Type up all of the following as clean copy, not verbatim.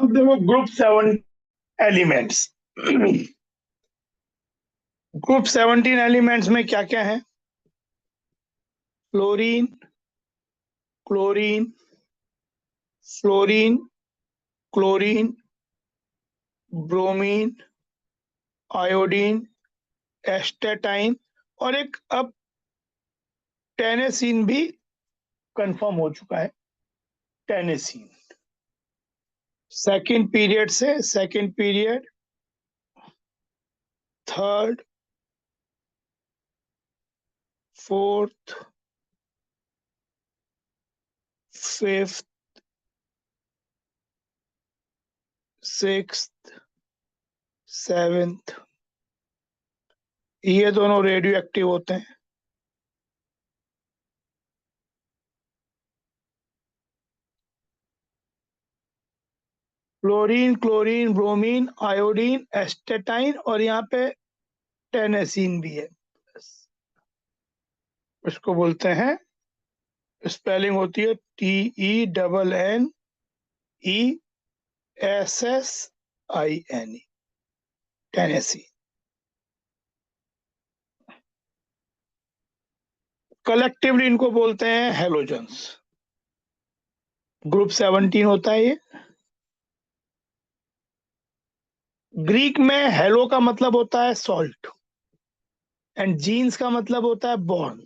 अब देखो group 7 elements. Group 17 elements में क्या क्या है? Fluorine, chlorine, fluorine, chlorine, bromine, iodine, astatine और एक अब टेनेसीन भी कंफर्म हो चुका है। Tennessine second period, third, fourth, fifth, sixth, seventh, ये दोनों रेडियो एक्टिव होते हैं। Fluorine, chlorine, bromine, iodine, astatine और यहाँ पे टेनेसीन भी है। इसको बोलते हैं, स्पेलिंग होती है TENNESSIN, टेनेसी। कलेक्टिवली इनको बोलते हैं हेलोजन्स। ग्रुप 17 होता है ये। ग्रीक में हेलो का मतलब होता है सॉल्ट एंड जीन्स का मतलब होता है बॉर्न,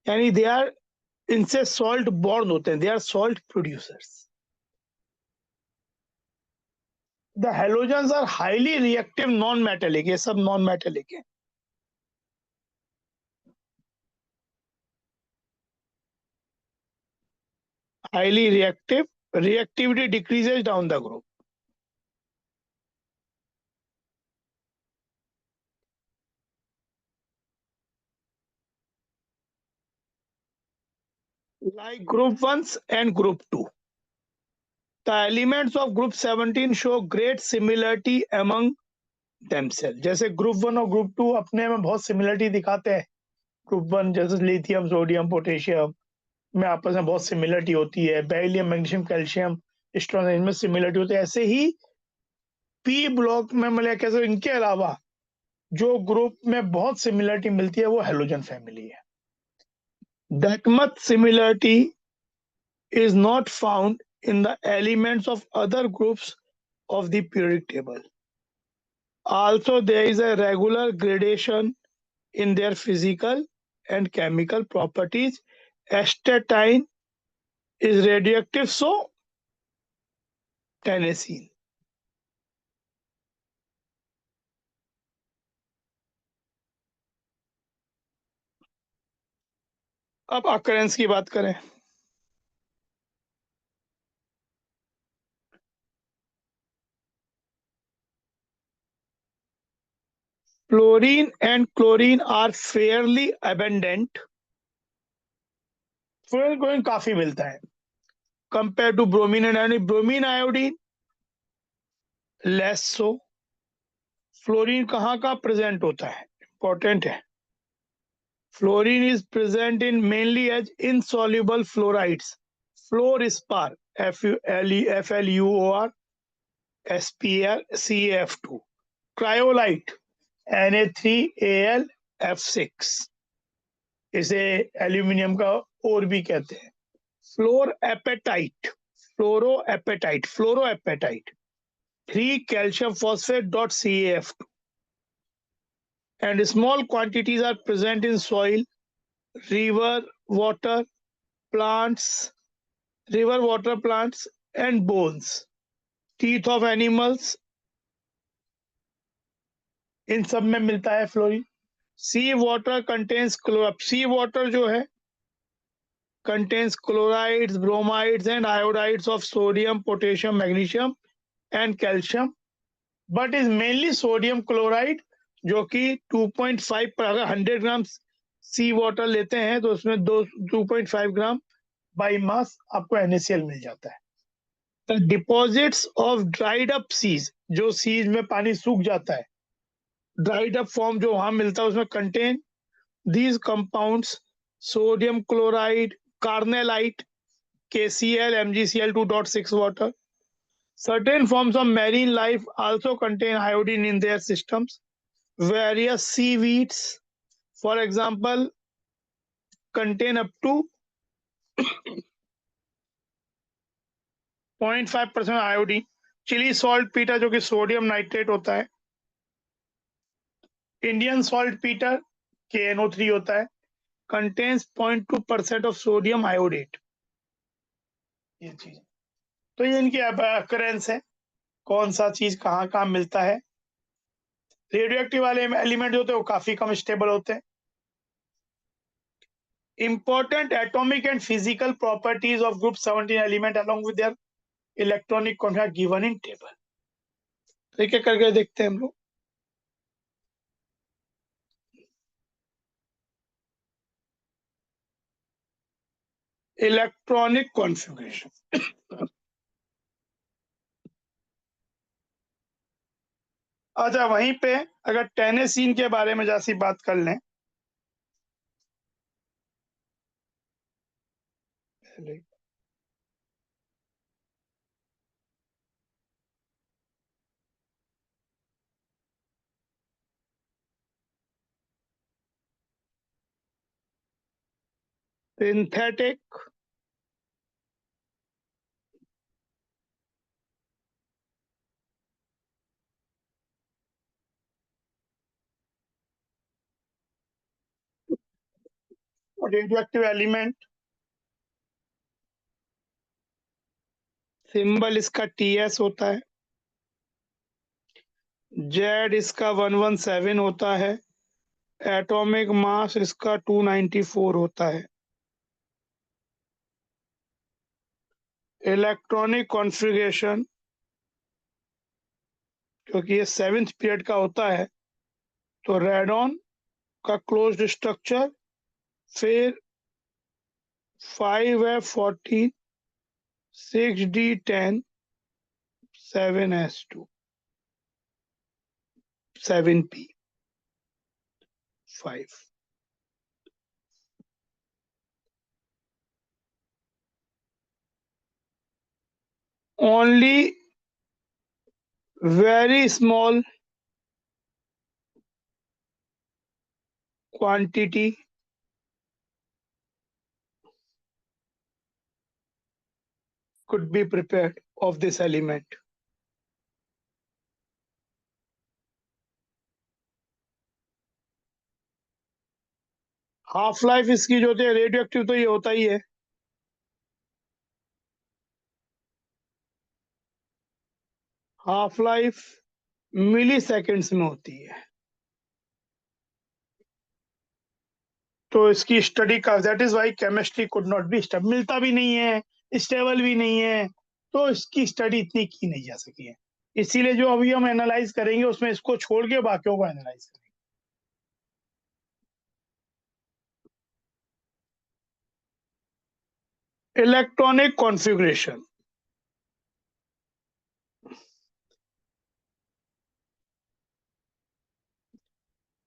यानी दे आर, इनसे सॉल्ट बॉर्न होते हैं, they are salt producers. The halogens are highly reactive non metallic, ये सब नॉन मेटेलिक है। Highly reactive, reactivity decreases down the group. Like group 1 and group 2. The elements of group 17 show great similarity among themselves. जैसे group 1 और group 2 अपने में बहुत similarity दिखाते हैं। ग्रुप 1 जैसे लिथियम, सोडियम, पोटेशियम में आपस में बहुत सिमिलरिटी होती है। बेरिलियम, मैग्नीशियम, कैल्शियम, स्ट्रॉन्ग, इनमें सिमिलरिटी होती है। ऐसे ही पी ब्लॉक में मतलब कैसे, इनके अलावा जो ग्रुप में बहुत सिमिलरिटी मिलती है वो हेलोजन फैमिली है। That much similarity is not found in the elements of other groups of the periodic table. Also, there is a regular gradation in their physical and chemical properties. Astatine is radioactive, so tennessine. अब occurrence की बात करें, fluorine and chlorine are fairly abundant. Fluorine chlorine काफी मिलता है compare to bromine and iodine. Bromine, iodine less so. Fluorine कहाँ का present होता है, इंपॉर्टेंट है। Fluorine is present in mainly as insoluble fluorides. Fluorspar, FluOR, SPr, CF2. Cryolite, Na3Al F6, इसे aluminium का और भी कहते हैं। फ्लोरोएपेटाइट 3 calcium phosphate dot CaF2, and small quantities are present in soil, river water plants, and bones, teeth of animals, इन सब में मिलता है फ्लोरीन। सी वाटर कंटेन्स सी वाटर जो है contains chlorides, bromides and iodides of sodium, potassium, magnesium and calcium, but is mainly sodium chloride, जो कि 2.5 पर, अगर 100 ग्राम सी वाटर लेते हैं तो उसमें 2.5 ग्राम बाई मास आपको NaCl मिल जाता है। The deposits of dried up seas, जो सीज में पानी सूख जाता है, ड्राइड अप फॉर्म जो वहां मिलता है उसमें contain these compounds: sodium chloride, carnallite, KCl, MgCl 2.6 water, Certain forms of marine life also contain iodine in their systems. Various seaweeds, for example, contain up to 0.5% iodine. Chile saltpetre जो कि sodium nitrate होता है. Indian saltpetre KNO3 होता है, contains 0.2% of sodium iodate. ये चीज तो ये इनकी अकरेंस है, कौन सा चीज कहाँ कहाँ मिलता है. रेडियो एक्टिव वाले एलिमेंट जो होते हैं वो काफी कम स्टेबल होते हैं. Important atomic and physical properties of group 17 element along with their electronic content given in table. एक एक करके देखते हैं हम लोग. Electronic configuration. अच्छा, वहीं पे अगर टेनेसीन के बारे में जैसी बात कर लें. सिंथेटिक, रेडियोएक्टिव एलिमेंट, सिंबल इसका TS होता है. जेड इसका 117 होता है. एटॉमिक मास इसका 294 होता है. इलेक्ट्रॉनिक कॉन्फ़िगरेशन, क्योंकि ये 7th पीरियड का होता है, तो रेडॉन का क्लोज्ड स्ट्रक्चर, फिर 5F14, 6D10, 7S2, 7P5. Only very small quantity could be prepared of this element. Half life इसकी जो होती है रेडियो एक्टिव, तो ये होता ही है. हाफ लाइफ मिली सेकेंड्स में होती है. तो इसकी स्टडी का, that is why chemistry could not be stable, मिलता भी नहीं है, स्टेबल भी नहीं है, तो इसकी स्टडी इतनी की नहीं जा सकी है. इसीलिए जो अभी हम एनालाइज करेंगे उसमें इसको छोड़ के बाकियों को एनालाइज करेंगे. Electronic configuration.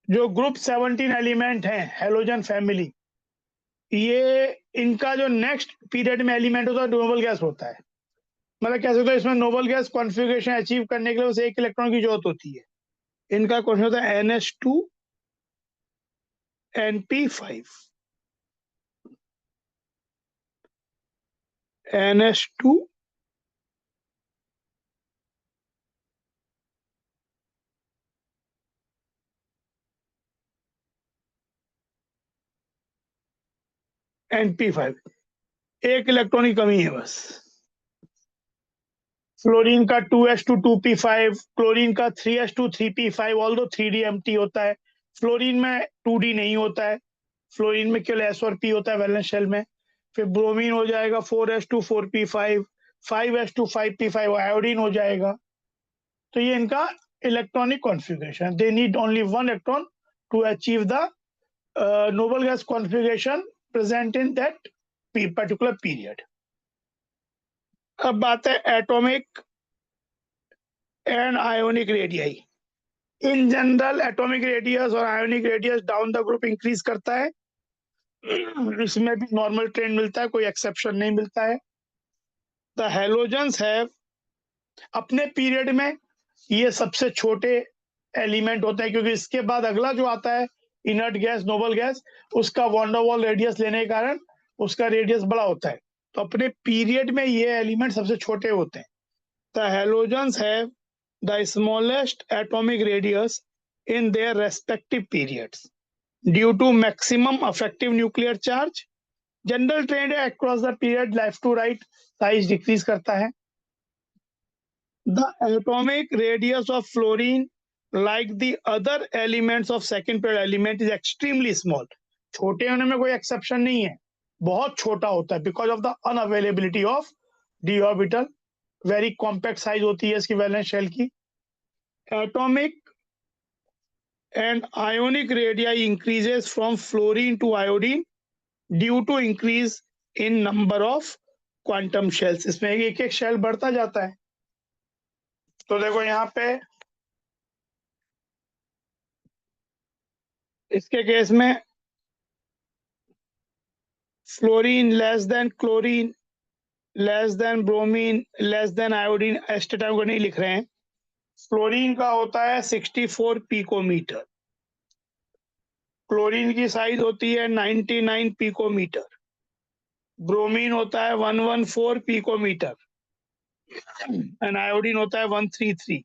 जो ग्रुप 17 एलिमेंट हैं हेलोजन फैमिली, ये इनका जो नेक्स्ट पीरियड में एलिमेंट होता है नोबल गैस होता है. मतलब कैसे होता है, इसमें नोबल गैस कॉन्फ़िगरेशन अचीव करने के लिए बस एक इलेक्ट्रॉन की जरूरत होती है. इनका क्वेश्चन होता है NH2 NP5, NH2 NP5. एक इलेक्ट्रॉन की कमी है बस. फ्लोरीन का 2s2 2p5, क्लोरीन का 3s2 3p5, although 3d empty होता है. फ्लोरीन में 2d नहीं होता है, फ्लोरीन में केवल S और P होता है वैलेंस शेल में. फिर ब्रोमीन हो जाएगा 4s2 4p5, 5s2 5p5 iodine हो जाएगा. तो ये इनका electronic configuration. They need only one electron to achieve the noble gas configuration present in that particular period. अब बात है atomic and ionic radii. In general atomic radius और ionic radius down the group increase करता है. इसमें भी normal trend मिलता है, कोई एक्सेप्शन नहीं मिलता है. द हेलोजेंस हैव अपने पीरियड में ये सबसे छोटे एलिमेंट होते हैं, क्योंकि इसके बाद अगला जो आता है इनर्ट गैस, नोबल गैस, उसका वॉन डर वाल रेडियस लेने के कारण उसका रेडियस बड़ा होता है। तो अपने पीरियड में ये एलिमेंट सबसे छोटे होते हैं। The halogens have the smallest atomic radius in their respective periods due to maximum effective nuclear charge. General trend है across the period left to right size decrease करता है। The atomic radius of fluorine, like the other elements of second period element, is extremely small. छोटे होने में कोई exception नहीं है, बहुत छोटा होता है because of the unavailability of d orbital. Very compact size होती है इसकी वैलेंस शेल की। Atomic and ionic radii increases from fluorine to iodine due to increase in number of quantum shells. इसमें एक एक शेल बढ़ता जाता है। तो देखो यहाँ पे इसके केस में fluorine less than chlorine less than bromine less than iodine astatine को नहीं लिख रहे हैं। फ्लोरीन का होता है 64 पिकोमीटर, क्लोरीन की साइज होती है 99 पिकोमीटर, ब्रोमीन होता है 114 पिकोमीटर एंड आयोडीन होता है 133।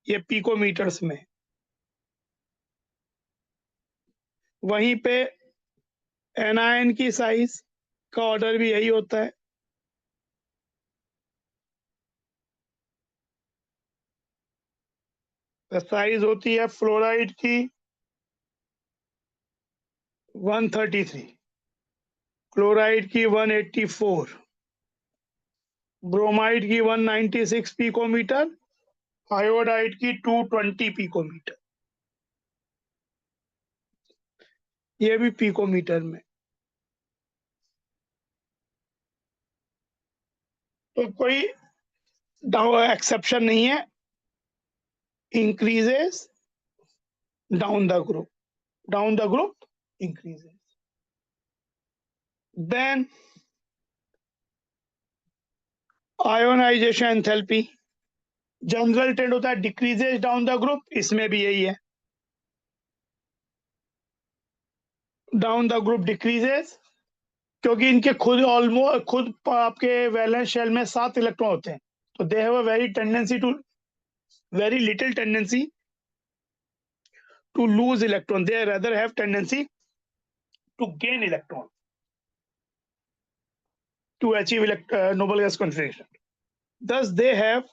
ये पिकोमीटर्स में। वहीं पे एनायन की साइज का ऑर्डर भी यही होता है। साइज होती है फ्लोराइड की 133, क्लोराइड की 184, ब्रोमाइड की 196 पिकोमीटर, आयोडाइड की 220 पिकोमीटर। ये भी पिकोमीटर में। तो कोई एक्सेप्शन नहीं है, increases down the group increases. Then ionization enthalpy, general trend होता है डिक्रीजेस डाउन द ग्रुप, इसमें भी यही है, डाउन द ग्रुप डिक्रीजेस, क्योंकि इनके खुद आपके वैलेंस शेल में 7 इलेक्ट्रॉन होते हैं। तो they have a very little tendency to lose electron. They rather have tendency to gain electron to achieve noble gas configuration. Thus, they have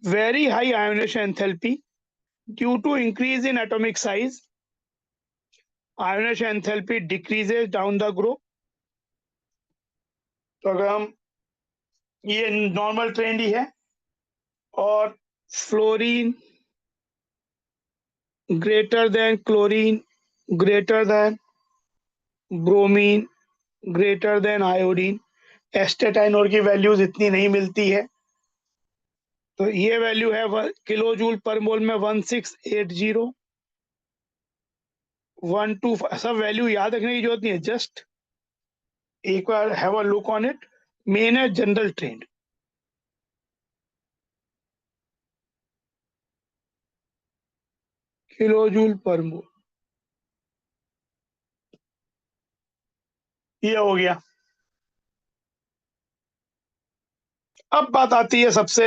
very high ionization enthalpy due to increase in atomic size. Ionization enthalpy decreases down the group. तो अगर हम ये normal trend ही है, और fluorine greater than chlorine greater than bromine greater than iodine, astatine और की values इतनी नहीं मिलती है। तो ये वैल्यू है किलो जूल पर मोल में 1680, 12। सब वैल्यू याद रखने की जरूरत नहीं है, जस्ट एक बार have a look on it. Main है general trend. Kilo joule per mole ये हो गया। अब बात आती है सबसे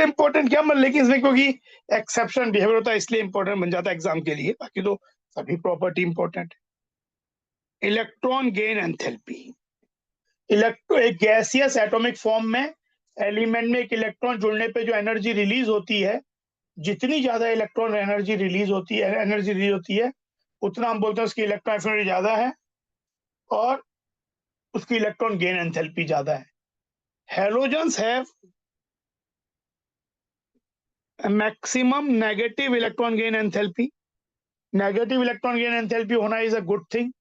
इंपॉर्टेंट क्या, मतलब लेकिन इसमें क्योंकि एक्सेप्शन बिहेवियर होता है इसलिए इंपॉर्टेंट बन जाता है एग्जाम के लिए, बाकी तो सभी प्रॉपर्टी इंपॉर्टेंट है। Electron gain enthalpy. एक गैसियस एटॉमिक फॉर्म में एलिमेंट में एक इलेक्ट्रॉन जुड़ने पे जो एनर्जी रिलीज होती है, जितनी ज्यादा इलेक्ट्रॉन एनर्जी रिलीज होती है उतना हम बोलते हैं उसकी इलेक्ट्रॉन एफिनिटी ज्यादा है और उसकी इलेक्ट्रॉन गेन एंथैल्पी ज्यादा है। Halogens have maximum negative electron gain enthalpy. Negative electron gain enthalpy होना इज अ गुड थिंग,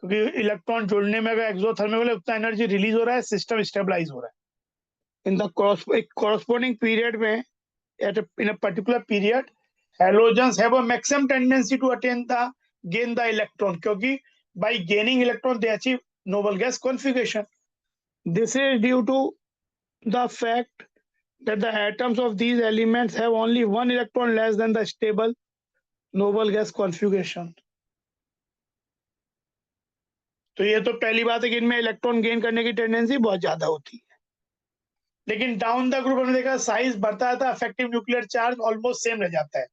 क्योंकि इलेक्ट्रॉन जुड़ने में अगर एक्सोथर्मिक उतना एनर्जी रिलीज हो रहा है, सिस्टम स्टेबलाइज हो रहा है। इन द corresponding period में in a particular period, halogens have a maximum tendency to gain the electron, क्योंकि by gaining electron they achieve noble gas configuration. This is due to the fact that the atoms of these elements have only one electron less than the stable noble gas configuration. तो ये तो पहली बात है कि इनमें electron gain करने की टेंडेंसी बहुत ज्यादा होती है, लेकिन डाउन द ग्रुप हमने देखा साइज बढ़ता है, effective nuclear charge almost same रह जाता है,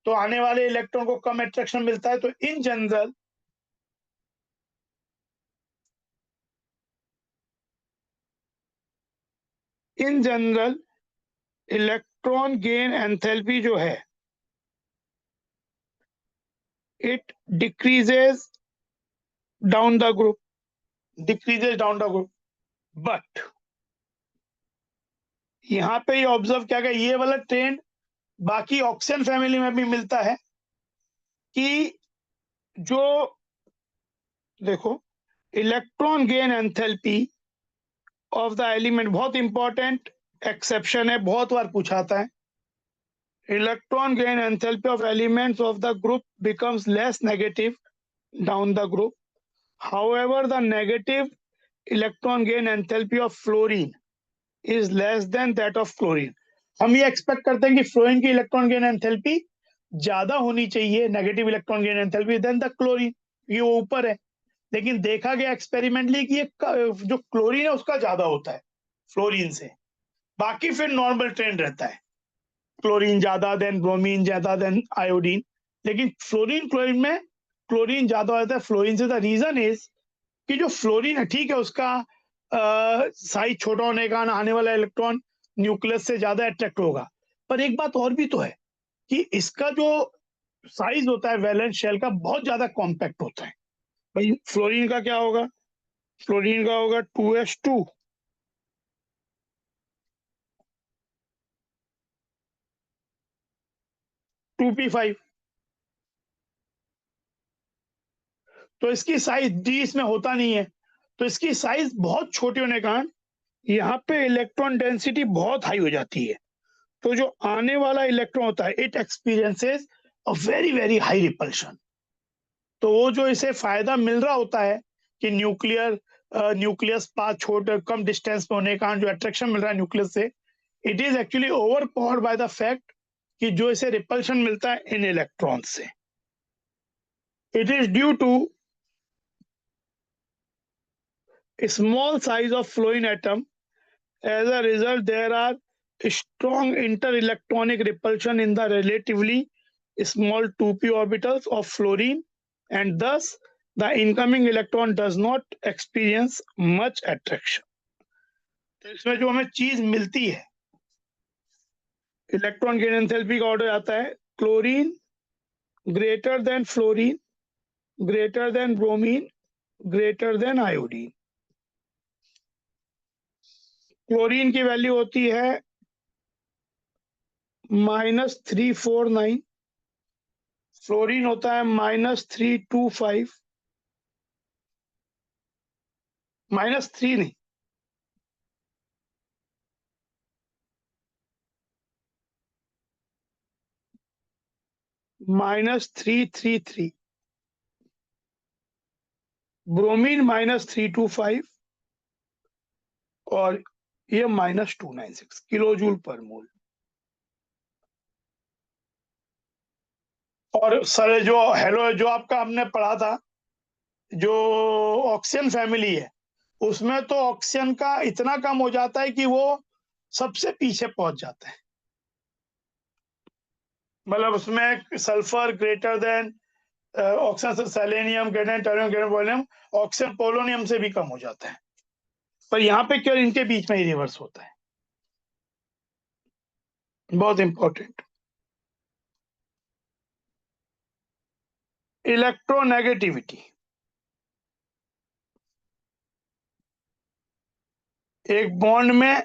तो आने वाले इलेक्ट्रॉन को कम अट्रैक्शन मिलता है। तो in general electron gain enthalpy जो है it decreases down the group, but यहाँ पे ये ऑब्जर्व क्या गया, ये वाला ट्रेंड बाकी ऑक्सीजन फैमिली में भी मिलता है कि जो देखो electron gain enthalpy of the element, बहुत इंपॉर्टेंट एक्सेप्शन है, बहुत बार पूछा आता है, electron gain enthalpy of elements of the group becomes less negative down the group, however the negative electron gain enthalpy of fluorine is less than that of chlorine. हम ये expect करते हैं कि फ्लोरीन की इलेक्ट्रॉन गेन एंथैल्पी ज्यादा होनी चाहिए, negative electron gain enthalpy, then the chlorine, ये वो ऊपर है, लेकिन देखा गया एक्सपेरिमेंटली कि ये जो क्लोरीन है उसका ज्यादा होता है फ्लोरीन से, बाकी फिर नॉर्मल ट्रेंड रहता है, क्लोरीन ज्यादा देन ब्रोमीन ज्यादा देन आयोडीन, लेकिन फ्लोरीन क्लोरीन में क्लोरीन ज्यादा होता है फ्लोरीन से। द रीजन इज कि जो फ्लोरीन है, ठीक है, उसका साइज छोटा होने का आने वाला इलेक्ट्रॉन न्यूक्लियस से ज्यादा अट्रैक्ट होगा, पर एक बात और भी तो है कि इसका जो साइज होता है वैलेंस शेल का बहुत ज्यादा कॉम्पैक्ट होता है। भाई फ्लोरीन का क्या होगा, फ्लोरीन का होगा 2s2, 2p5, तो इसकी साइज डी इसमें होता नहीं है, तो इसकी साइज बहुत छोटी होने के कारण यहाँ पे इलेक्ट्रॉन डेंसिटी बहुत हाई हो जाती है, तो जो आने वाला इलेक्ट्रॉन होता है it experiences a very very high repulsion. तो वो जो इसे फायदा मिल रहा होता है कि न्यूक्लियस पास छोड़ कम डिस्टेंस पे होने के कारण जो अट्रैक्शन मिल रहा है न्यूक्लियस से, it is actually overpowered by the fact कि जो इसे रिपल्शन मिलता है इन इलेक्ट्रॉन से, it is due to small size of fluorine atom. As a result, there are strong interelectronic repulsion in the relatively small 2p orbitals of fluorine, and thus the incoming electron does not experience much attraction. तो इसमें जो हमें चीज मिलती है electron gain enthalpy का order आता है chlorine greater than fluorine greater than bromine greater than iodine. Chlorine की वैल्यू होती है -349, फ्लोरीन होता है -325, -3 नहीं, -333, ब्रोमीन -325 और ये -296 किलो जूल पर मोल। और सर जो आपका हमने पढ़ा था जो ऑक्सीजन फैमिली है उसमें तो ऑक्सीजन का इतना कम हो जाता है कि वो सबसे पीछे पहुंच जाता है, मतलब उसमें sulphur greater than oxygen, selenium greater than terbium greater volume, oxygen polonium से भी कम हो जाता है, पर यहाँ पे केवल इनके बीच में ही रिवर्स होता है। बहुत इंपॉर्टेंट, इलेक्ट्रोनेगेटिविटी, एक बॉन्ड में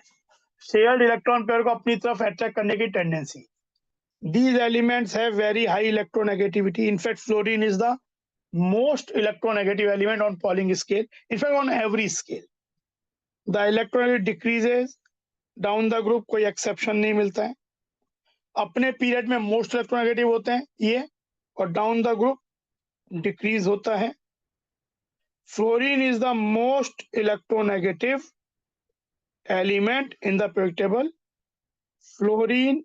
शेयर्ड इलेक्ट्रॉन पेयर को अपनी तरफ अट्रैक्ट करने की tendency. These elements have very high electronegativity. In fact, fluorine is the most electronegative element on Pauling scale. In fact, on every scale. The electronegativity decreases down the group, कोई exception नहीं मिलता है। अपने period में most electronegative होते हैं ये, और डाउन द ग्रुप डिक्रीज होता है। Fluorine is the most electronegative element in the periodic table, fluorine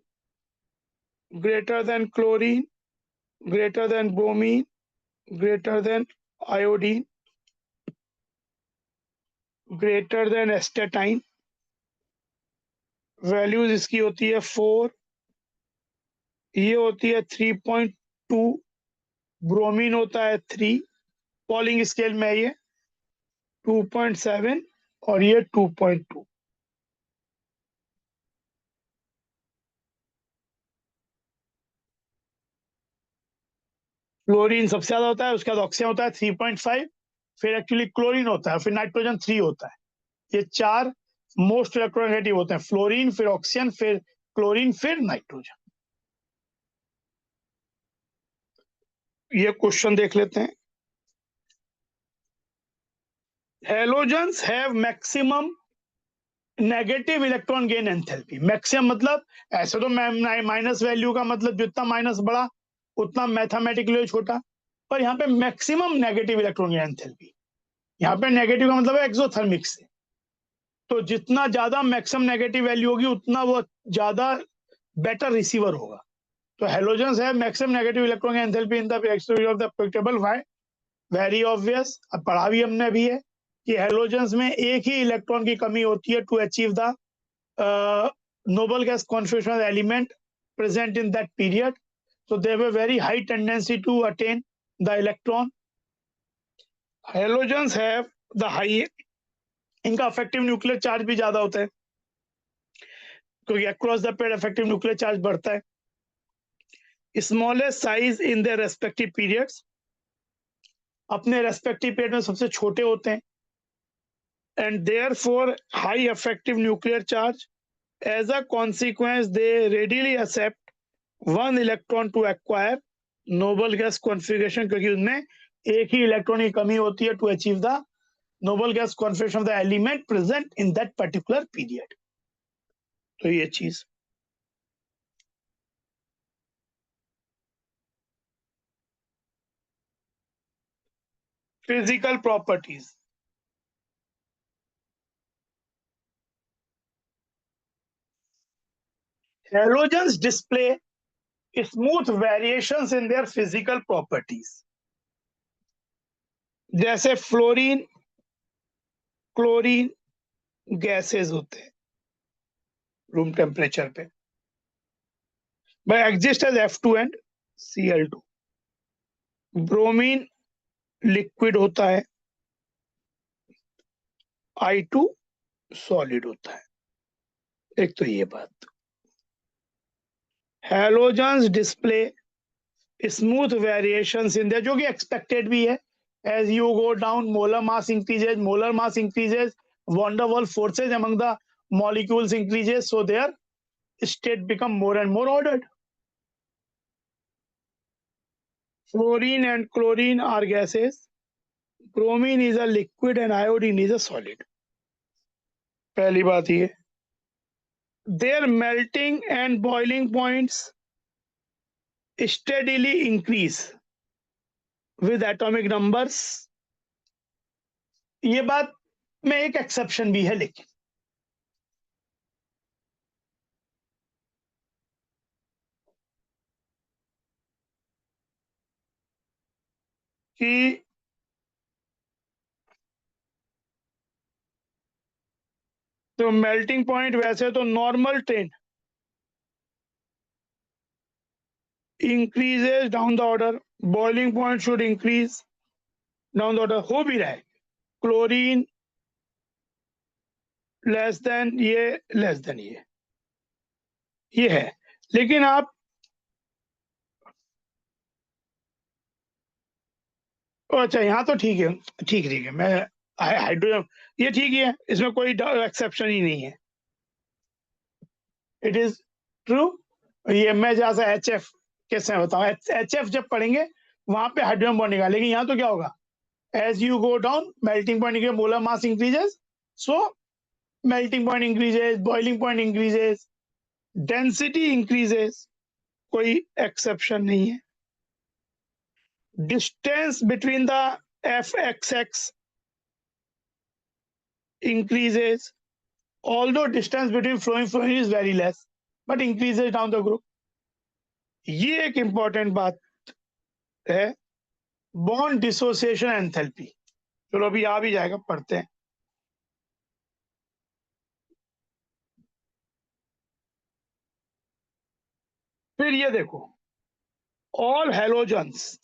greater than chlorine, greater than bromine, greater than iodine, greater than astatine. Values इसकी होती है 4, ये होती है 3.2, ब्रोमीन होता है 3, पॉलिंग स्केल में ये 2.7 और ये 2.2. फ्लोरीन सबसे ज्यादा होता है, उसके बाद ऑक्सीजन होता है 3.5, फिर एक्चुअली क्लोरीन होता है, फिर नाइट्रोजन 3 होता है. ये 4 मोस्ट इलेक्ट्रोनेगेटिव होते हैं, फ्लोरीन, फिर ऑक्सीजन, फिर क्लोरीन, फिर नाइट्रोजन. ये क्वेश्चन देख लेते हैं. Halogens have maximum negative electron gain enthalpy. Maximum मतलब ऐसे तो माइनस वैल्यू का मतलब जितना माइनस बड़ा उतना मैथमेटिकली छोटा, पर यहाँ पे maximum negative electron gain enthalpy. यहाँ पे नेगेटिव का मतलब है एक्सोथर्मिक से, तो जितना ज्यादा मैक्सिमम नेगेटिव वैल्यू होगी उतना वो ज्यादा बेटर रिसीवर होगा. तो हेलोजन्स है maximum negative electron enthalpy in the exterior of the periodic table. Why? Very obvious, अब पढ़ा भी हमने भी है कि हेलोजन्स में एक ही इलेक्ट्रॉन की कमी होती है to achieve the noble gas configuration element present in that period. So they have a very high tendency to attain the electron. Halogens have the high, इनका अफेक्टिव न्यूक्लियर चार्ज भी ज्यादा होता है क्योंकि अक्रॉस द पेड़ affective nuclear charge बढ़ता है. Smallest size in their respective periods, अपने रेस्पेक्टिव पीरियड में सबसे छोटे होते हैं. And therefore high affective nuclear charge. As a consequence, they readily accept one electron to acquire noble gas configuration, क्योंकि उनमें एक ही इलेक्ट्रॉन की कमी होती है to achieve the noble gas configuration of the element present in that particular period. तो ये चीज. Physical properties. Halogens display smooth variations in their physical properties. जैसे फ्लोरीन, क्लोरीन गैसेस होते हैं रूम टेम्परेचर पे, but exist as F2 and Cl2. Bromine liquid होता है, I2 solid होता है. एक तो ये बात. Halogens display smooth variations in their, जो कि एक्सपेक्टेड भी है. As you go down molar mass increases, van der Waals forces among the molecules increases, so their state become more and more ordered. Fluorine and chlorine are gases, bromine is a liquid and iodine is a solid. पहली बात ये. Their melting and boiling points steadily increase with atomic numbers. ये बात में एक exception भी है, लेकिन कि तो मेल्टिंग पॉइंट वैसे तो normal train increases down the order, boiling point should increase down the order, हो भी रहा है. क्लोरीन लेस देन ये है. लेकिन आप अच्छा यहाँ तो ठीक है, ठीक है, मैं हाइड्रोजन ये ठीक ही है, इसमें कोई एक्सेप्शन ही नहीं है. It is true. ये मैं जहाँ से HF कैसे बताऊं, HF जब पढ़ेंगे वहां पे हाइड्रोजन बॉन्ड निकाल, लेकिन यहाँ तो क्या होगा, as you go down melting point के molar mass increases, so melting point increases, boiling point increases, density increases, कोई एक्सेप्शन नहीं है. Distance between the FXX increases, although distance between fluorine is very less but increases down the group. ये एक important बात है, bond dissociation enthalpy. चलो अभी आ भी जाएगा, पढ़ते हैं। फिर ये देखो, ऑल हेलोजन्स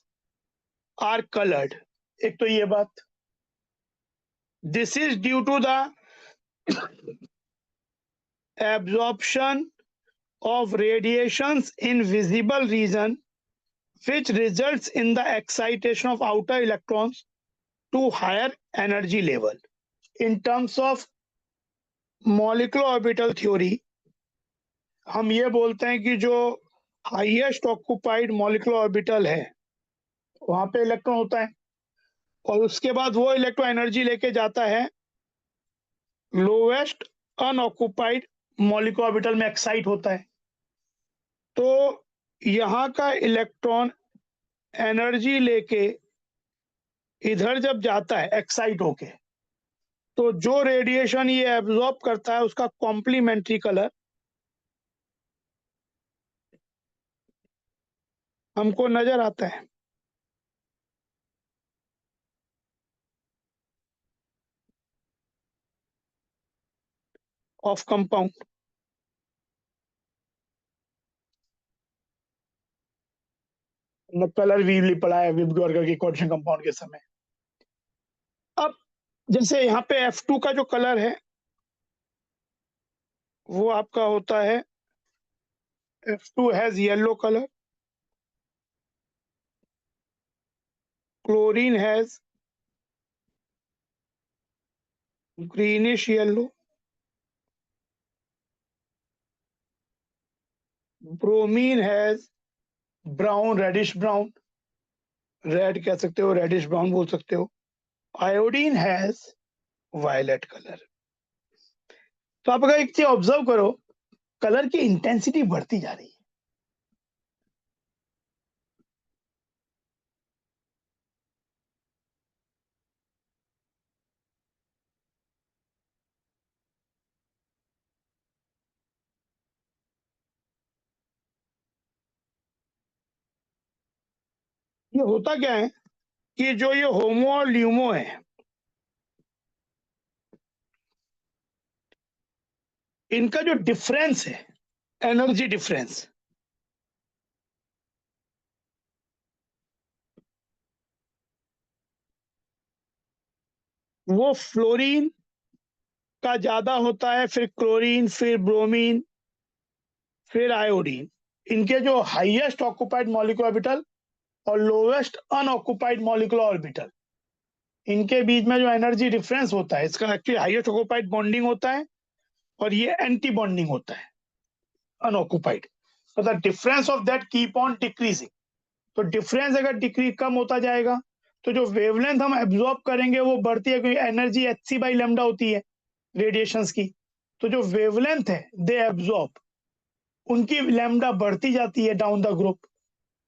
आर कलर्ड। एक तो ये बात, this is due to the absorption of radiations in visible region which results in the excitation of outer electrons to higher energy level. In terms of molecular orbital theory, हम ये बोलते हैं कि जो हाईएस्ट ऑक्यूपाइड मॉलिक्यूलर ऑर्बिटल है वहां पे electron होता है, और उसके बाद वो इलेक्ट्रॉन एनर्जी लेके जाता है लोवेस्ट अनऑक्यूपाइड मॉलिक्यूलर ऑर्बिटल में, एक्साइट होता है। तो यहाँ का इलेक्ट्रॉन एनर्जी लेके इधर जब जाता है एक्साइट होके, तो जो रेडिएशन ये एब्जॉर्ब करता है उसका कॉम्प्लीमेंट्री कलर हमको नजर आता है। ऑफ कंपाउंड, कलर वीवली पढ़ा है विबगॉर्गर की कोऑर्डिनेशन कंपाउंड के समय। अब जैसे यहाँ पे F2 का जो कलर है वो आपका होता है, F2 has yellow colour, chlorine has greenish yellow, bromine has brown reddish brown, red कह सकते हो, रेडिश ब्राउन बोल सकते हो, आयोडीन हैज वायलेट कलर। तो आप अगर एक चीज ऑब्जर्व करो, कलर की इंटेंसिटी बढ़ती जा रही है। ये होता क्या है कि जो ये होमो और ल्यूमो है, इनका जो डिफरेंस है, एनर्जी डिफरेंस, वो फ्लोरीन का ज्यादा होता है, फिर क्लोरीन, फिर ब्रोमीन, फिर आयोडीन। इनके जो हाईएस्ट ऑक्यूपाइड मॉलिक्यूलर ऑर्बिटल और लोवेस्ट अनऑक्यूपाइड मॉलिक्यूलर ऑर्बिटल, इनके बीच में जो एनर्जी डिफरेंस होता है, इसका एक्चुअली हाईएस्ट ऑक्यूपाइड बॉन्डिंग होता है और ये एंटी बॉन्डिंग होता है unoccupied. so the difference of that keep on decreasing। तो डिफरेंस अगर डिक्रीज कम होता जाएगा तो जो वेवलेंथ हम एब्जॉर्ब करेंगे वो बढ़ती है, क्योंकि एनर्जी hc बाई लैम्डा होती है रेडिएशंस की। तो जो वेवलेंथ है दे एब्जॉर्ब, उनकी लैम्डा बढ़ती जाती है डाउन द ग्रुप।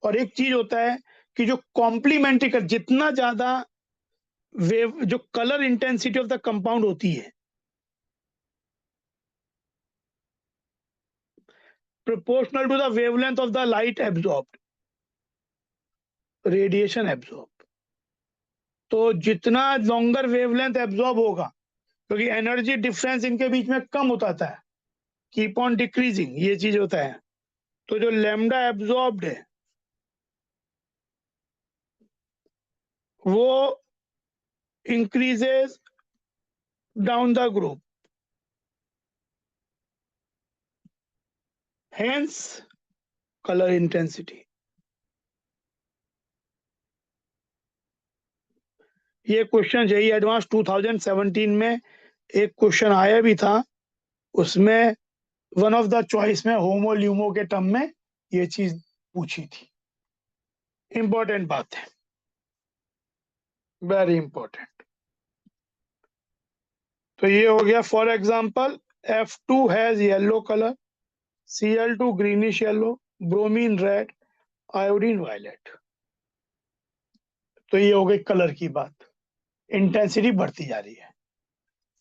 और एक चीज होता है कि जो कॉम्प्लीमेंट्री कर, जितना ज्यादा वेव जो colour intensity of the compound होती है proportional to the wavelength of the light absorbed, radiation absorbed। तो जितना लॉन्गर वेवलेंथ एब्जॉर्ब होगा, क्योंकि एनर्जी डिफरेंस इनके बीच में कम होता है, कीप ऑन डिक्रीजिंग, ये चीज होता है। तो जो लैम्डा एब्जॉर्ब्ड है वो increases down the group, hence colour intensity. ये क्वेश्चन यही एडवांस 2017 में एक क्वेश्चन आया भी था, उसमें वन ऑफ द चॉइस में होमो ल्यूमो के टर्म में ये चीज पूछी थी। इंपॉर्टेंट बात है, वेरी इंपॉर्टेंट। तो ये हो गया, for example F2 has yellow colour, Cl2 greenish yellow, bromine red, iodine violet. तो ये हो गई कलर की बात, इंटेंसिटी बढ़ती जा रही है।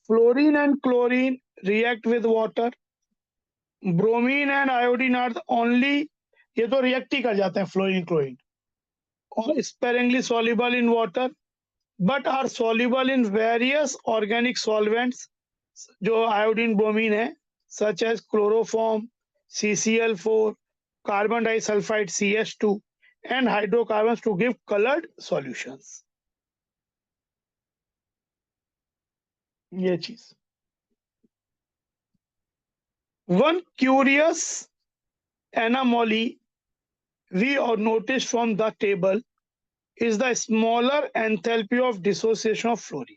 Fluorine and chlorine react with water. Bromine and iodine are the only, ये तो रिएक्ट ही कर जाते हैं फ्लोरीन क्लोरीन, और sparingly soluble in water but are soluble in various organic solvents, जो iodine bromine है, such as chloroform, CCl4, carbon disulfide CH2 and hydrocarbons to give colored solutions. ये चीज, one curious anomaly we noticed from the table is the smaller enthalpy of dissociation of fluorine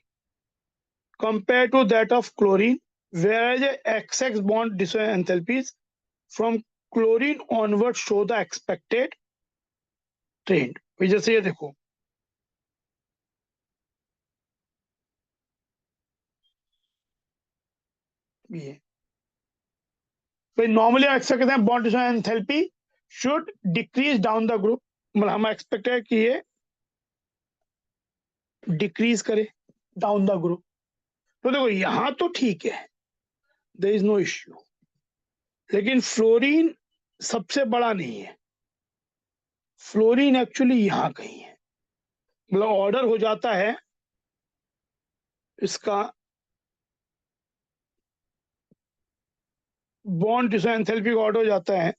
compared to that of chlorine, whereas the XX bond dissociation enthalpies from chlorine onward show the expected trend. जैसे ये देखो, ये normally expect करते हैं bond dissociation enthalpy should decrease down the group, मतलब हम expect है कि ये डिक्रीज करे डाउन द ग्रुप। तो देखो यहां तो ठीक है, देयर इज नो इश्यू, लेकिन फ्लोरीन सबसे बड़ा नहीं है, फ्लोरीन एक्चुअली यहां कहीं है, मतलब ऑर्डर हो जाता है इसका बॉन्ड डिसोसिएशन एंथैल्पी का ऑर्डर हो जाता है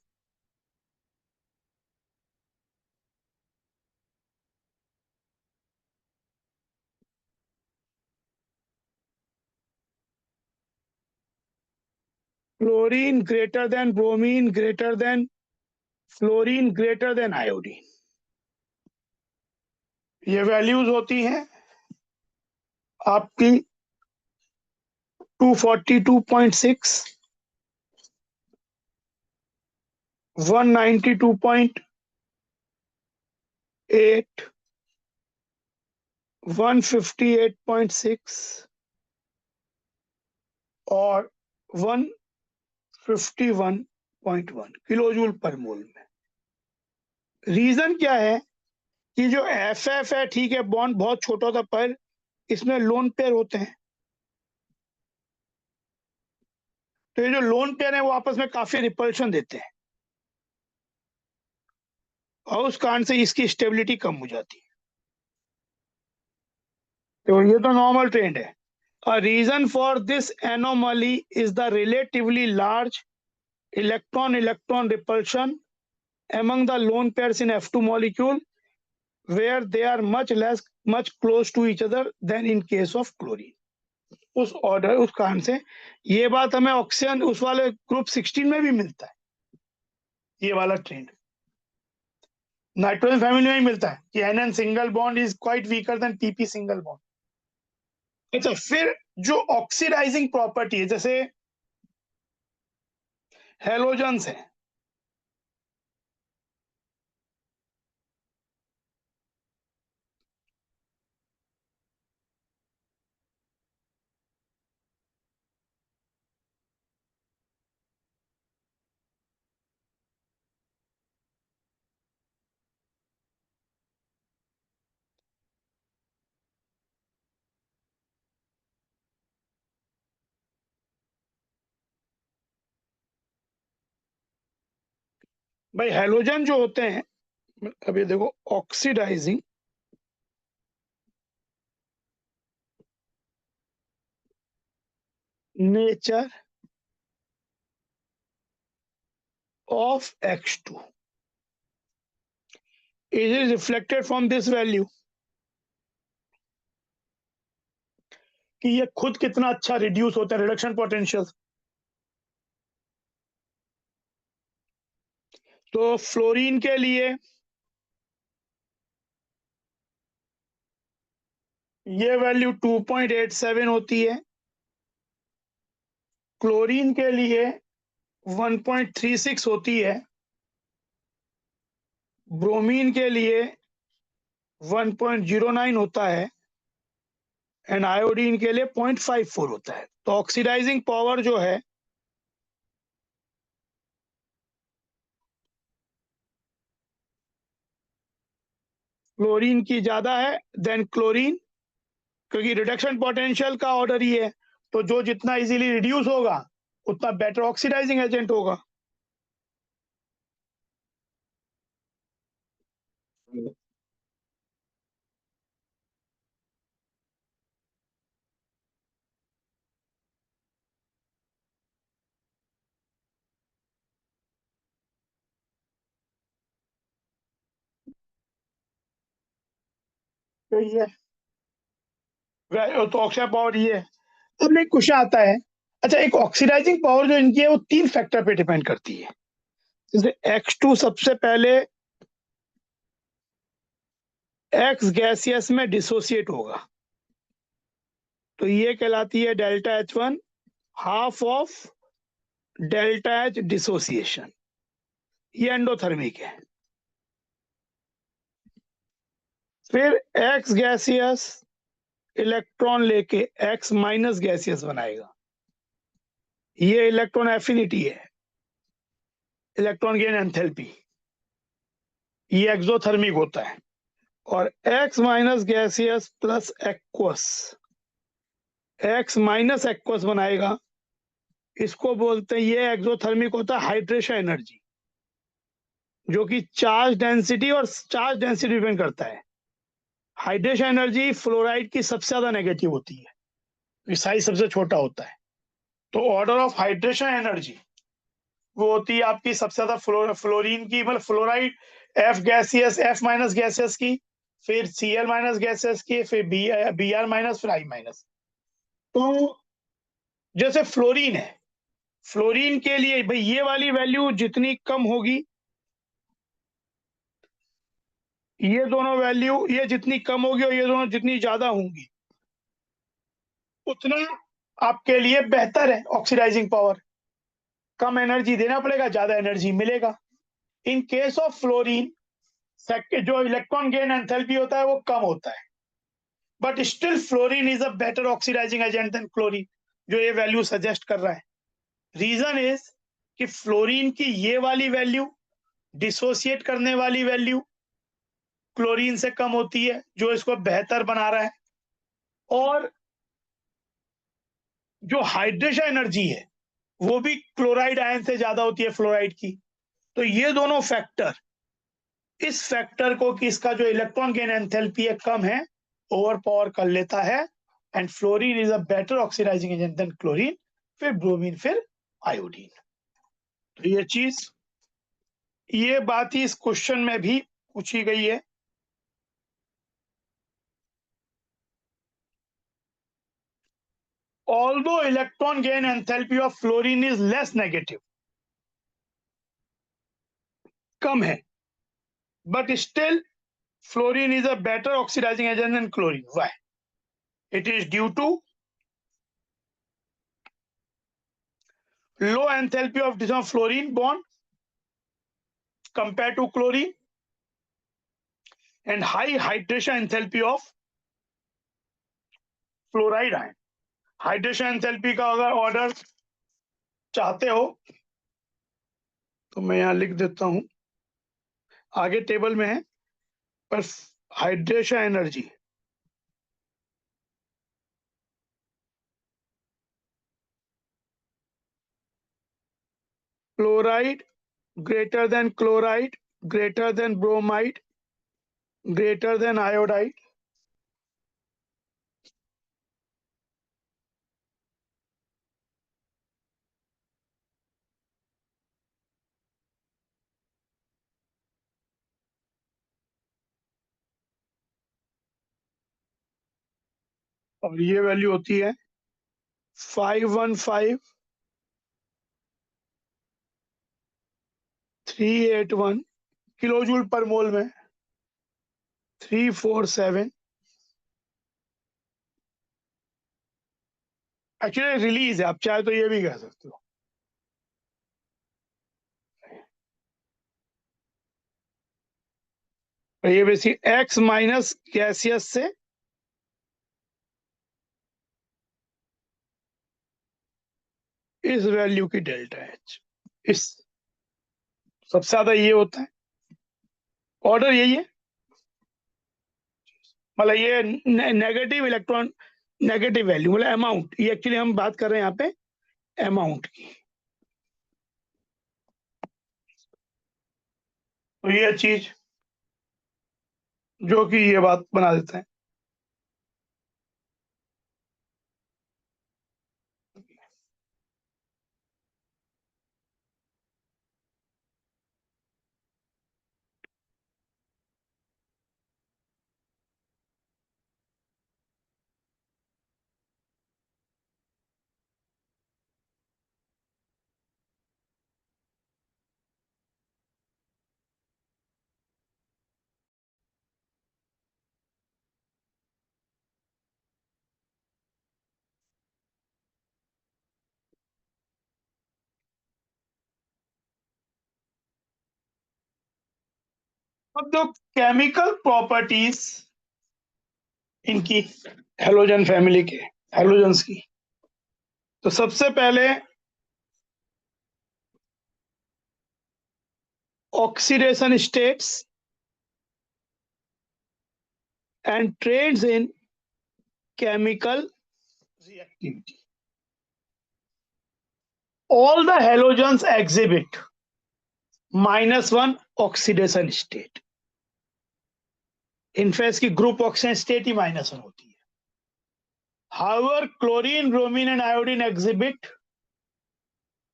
chlorine greater than bromine greater than fluorine greater than iodine, ये वैल्यूज होती हैं आपकी 242.6, 192.8, 158.6 और 151.1 किलोजूल पर मोल में। रीजन क्या है कि जो FF है, ठीक है, बॉन्ड बहुत छोटा होता पर इसमें लोन पेयर होते हैं, तो ये जो लोन पेयर है वो आपस में काफी रिपल्शन देते हैं और उस कारण से इसकी स्टेबिलिटी कम हो जाती है। तो ये तो नॉर्मल ट्रेंड है। A reason for this anomaly is the relatively large electron-electron repulsion among the lone pairs in F2 molecule, where they are much close to each other than in case of chlorine. उस कारण से ये बात हमें oxygen उस वाले group 16 में भी मिलता है, ये वाला ट्रेंड नाइट्रोजन फैमिली में ही मिलता है कि NN single bond is quite weaker then PP single bond. अच्छा, फिर जो ऑक्सीडाइजिंग प्रॉपर्टी है, जैसे हेलोजन्स है, भाई हेलोजन जो होते हैं, अभी देखो oxidizing nature of X2 is reflected from this value कि ये खुद कितना अच्छा रिड्यूस होता है, रिडक्शन पोटेंशियल। तो फ्लोरीन के लिए ये वैल्यू 2.87 होती है, क्लोरीन के लिए 1.36 होती है, ब्रोमीन के लिए 1.09 होता है एंड आयोडीन के लिए 0.54 होता है। तो ऑक्सीडाइजिंग पावर जो है क्लोरीन की ज्यादा है देन क्लोरीन, क्योंकि रिडक्शन पोटेंशियल का ऑर्डर ही है, तो जो जितना इजीली रिड्यूस होगा उतना बेटर ऑक्सीडाइजिंग एजेंट होगा। तो ये तो ऑक्सीडाइजिंग पावर ये है। अब एक क्वेश्चन आता है, अच्छा एक ऑक्सीडाइजिंग पावर जो इनकी है वो 3 फैक्टर पे डिपेंड करती है। जैसे X2 सबसे पहले X गैसियस में डिसोसिएट होगा, तो ये कहलाती है delta H1, half of delta H dissociation, ये एंडोथर्मिक है। फिर X गैसियस इलेक्ट्रॉन लेके X माइनस गैसियस बनाएगा, ये इलेक्ट्रॉन एफिनिटी है, इलेक्ट्रॉन गेन एंथैल्पी, ये एक्सोथर्मिक होता है। और X minus gaseous plus aqueous, X minus aqueous बनाएगा, इसको बोलते हैं, ये एक्सोथर्मिक होता है हाइड्रेशन एनर्जी, जो कि चार्ज डेंसिटी और चार्ज डेंसिटी डिपेंड करता है। हाइड्रेशन एनर्जी फ्लोराइड की सबसे ज्यादा नेगेटिव होती है, साइज सबसे छोटा होता है। तो ऑर्डर ऑफ हाइड्रेशन एनर्जी वो होती है आपकी सबसे ज्यादा फ्लोरीन की, मतलब fluoride F gaseous, F minus gaseous की, फिर Cl माइनस गैसियस की, फिर Br माइनस, फिर I माइनस। तो जैसे फ्लोरीन है, फ्लोरीन के लिए भाई ये वाली वैल्यू जितनी कम होगी, ये दोनों वैल्यू ये जितनी कम होगी और ये दोनों जितनी ज्यादा होंगी, उतना आपके लिए बेहतर है ऑक्सीडाइजिंग पावर। कम एनर्जी देना पड़ेगा, ज्यादा एनर्जी मिलेगा। इन केस ऑफ फ्लोरीन जो इलेक्ट्रॉन गेन एंथैल्पी होता है वो कम होता है, but still fluorine is a better oxidizing agent than chlorine, जो ये वैल्यू सजेस्ट कर रहा है। रीजन इज कि फ्लोरीन की ये वाली वैल्यू, डिसोसिएट करने वाली वैल्यू, क्लोरीन से कम होती है, जो इसको बेहतर बना रहा है। और जो हाइड्रेशन एनर्जी है वो भी क्लोराइड आयन से ज्यादा होती है फ्लोराइड की। तो ये दोनों फैक्टर, इस फैक्टर को कि इसका जो इलेक्ट्रॉन गेन एंथैल्पी है कम है, ओवर पावर कर लेता है, and fluorine is a better oxidizing agent than chlorine, फिर ब्रोमीन, फिर आयोडीन। तो ये बात ही इस क्वेश्चन में भी पूछी गई है। Although electron gain enthalpy of fluorine is less negative, कम है, but still fluorine is a better oxidizing agent than chlorine. Why? It is due to low enthalpy of this fluorine bond compared to chlorine, and high hydration enthalpy of fluoride ion. Hydration enthalpy का अगर order चाहते हो तो मैं यहाँ लिख देता हूं, आगे टेबल में है, पर hydration energy fluoride greater than chloride, greater than bromide, greater than iodide, और ये वैल्यू होती है 515,381 किलोजूल पर मोल में, 347 एक्चुअली रिलीज है, आप चाहे तो ये भी कह सकते हो। ये बेसिक एक्स माइनस गैसियस से इस वैल्यू की डेल्टा एच, इस सबसे ज्यादा ये होता है, ऑर्डर यही है। मतलब ये नेगेटिव इलेक्ट्रॉन नेगेटिव वैल्यू मतलब अमाउंट, ये एक्चुअली हम बात कर रहे हैं यहाँ पे अमाउंट की। तो ये चीज जो कि ये बात बना देते हैं। अब तो केमिकल प्रॉपर्टीज इनकी हेलोजन फैमिली के हेलोजन्स की, तो सबसे पहले oxidation states and trends in chemical reactivity. All the halogens exhibit -1 oxidation state. In fact की ग्रुप ऑक्सीजन स्टेट ही -1 होती है। However, chlorine, bromine and iodine exhibit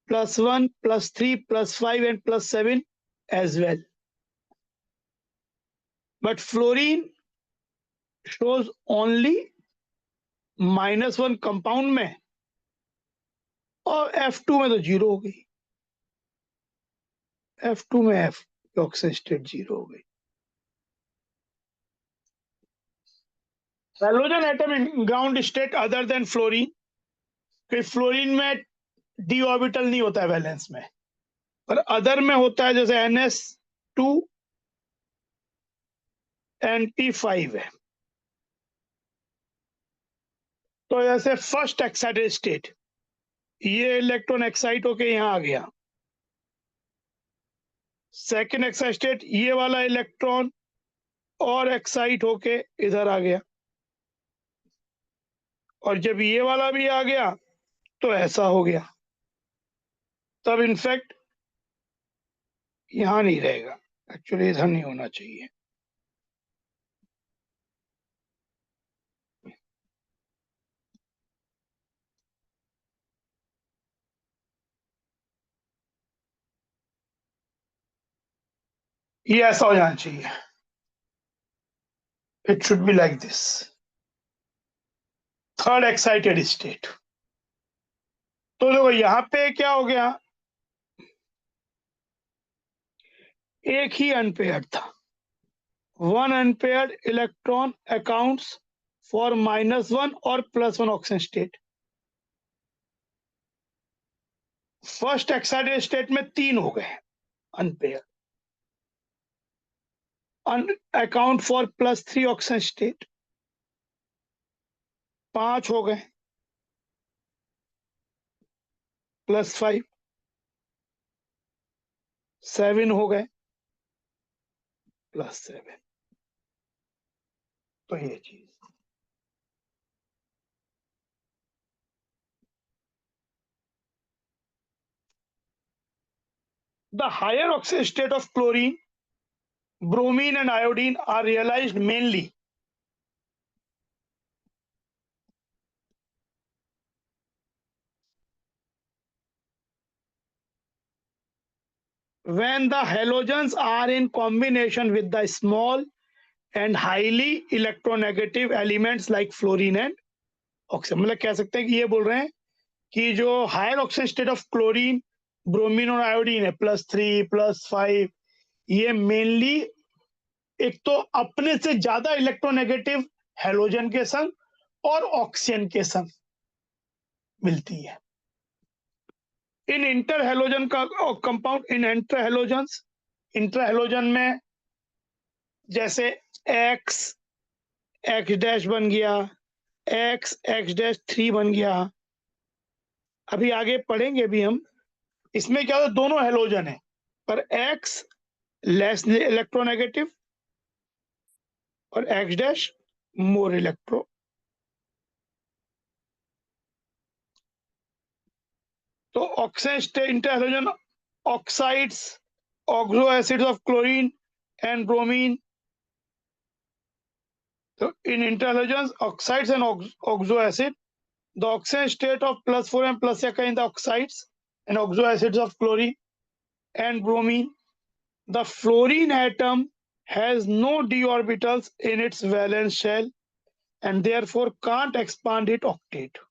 +1, +3, +5 and +7 as well. But fluorine shows only -1 compound में और F2 में तो 0 हो गई। F2 में F ऑक्सीजन स्टेट 0 हो गई। Halogen atom in ground state other than fluorine, कि फ्लोरीन में डी ऑर्बिटल नहीं होता है वैलेंस में, पर अदर में होता है, जैसे NS2 NP5 है। तो जैसे फर्स्ट एक्साइटेड स्टेट, ये इलेक्ट्रॉन एक्साइट होके यहाँ आ गया। सेकेंड एक्साइटेड स्टेट, ये वाला इलेक्ट्रॉन और एक्साइट होके इधर आ गया, और जब ये वाला भी आ गया तो ऐसा हो गया। तब इनफैक्ट यहाँ नहीं रहेगा, एक्चुअली इधर नहीं होना चाहिए। ये ऐसा हो जाना चाहिए, it should be like this, third excited state. तो देखो यहाँ पे क्या हो गया, एक ही अनपेयर्ड था। One unpaired electron accounts for -1 और +1 oxygen state. First excited state में 3 हो गए unpaired, account for +3 oxygen state 5 हो गए, +5 7 हो गए, +7। तो ये चीज the higher oxygen state of chlorine, bromine and iodine are realized mainly when the halogens are in combination with the small and highly electronegative elements like fluorine and oxygen। मतलब कह सकते हैं कि ये बोल रहे हैं कि जो higher oxygen state of chlorine, bromine और आयोडीन है, +3 +5, ये मेनली एक तो अपने से ज्यादा इलेक्ट्रोनेगेटिव हेलोजन के संग और ऑक्सीजन के संग मिलती है। इन इंटर हेलोजन का कंपाउंड, इन इंटर हेलोजन्स, इंटर हेलोजन में जैसे एक्स एक्स डैश बन गया, एक्स एक्स डैश 3 बन गया। अभी आगे पढ़ेंगे भी हम, इसमें क्या होता, दोनों हेलोजन है पर एक्स लेस इलेक्ट्रोनेगेटिव और एक्स डैश मोर इलेक्ट्रो तो oxygen interhalogen oxides, oxo acids of chlorine and bromine. So in interhalogens, oxides and oxo acid, the oxygen state of +4 and +4 in the oxides and oxo acids of chlorine and bromine. The fluorine atom has no d orbitals in its valence shell and therefore can't expand its octet.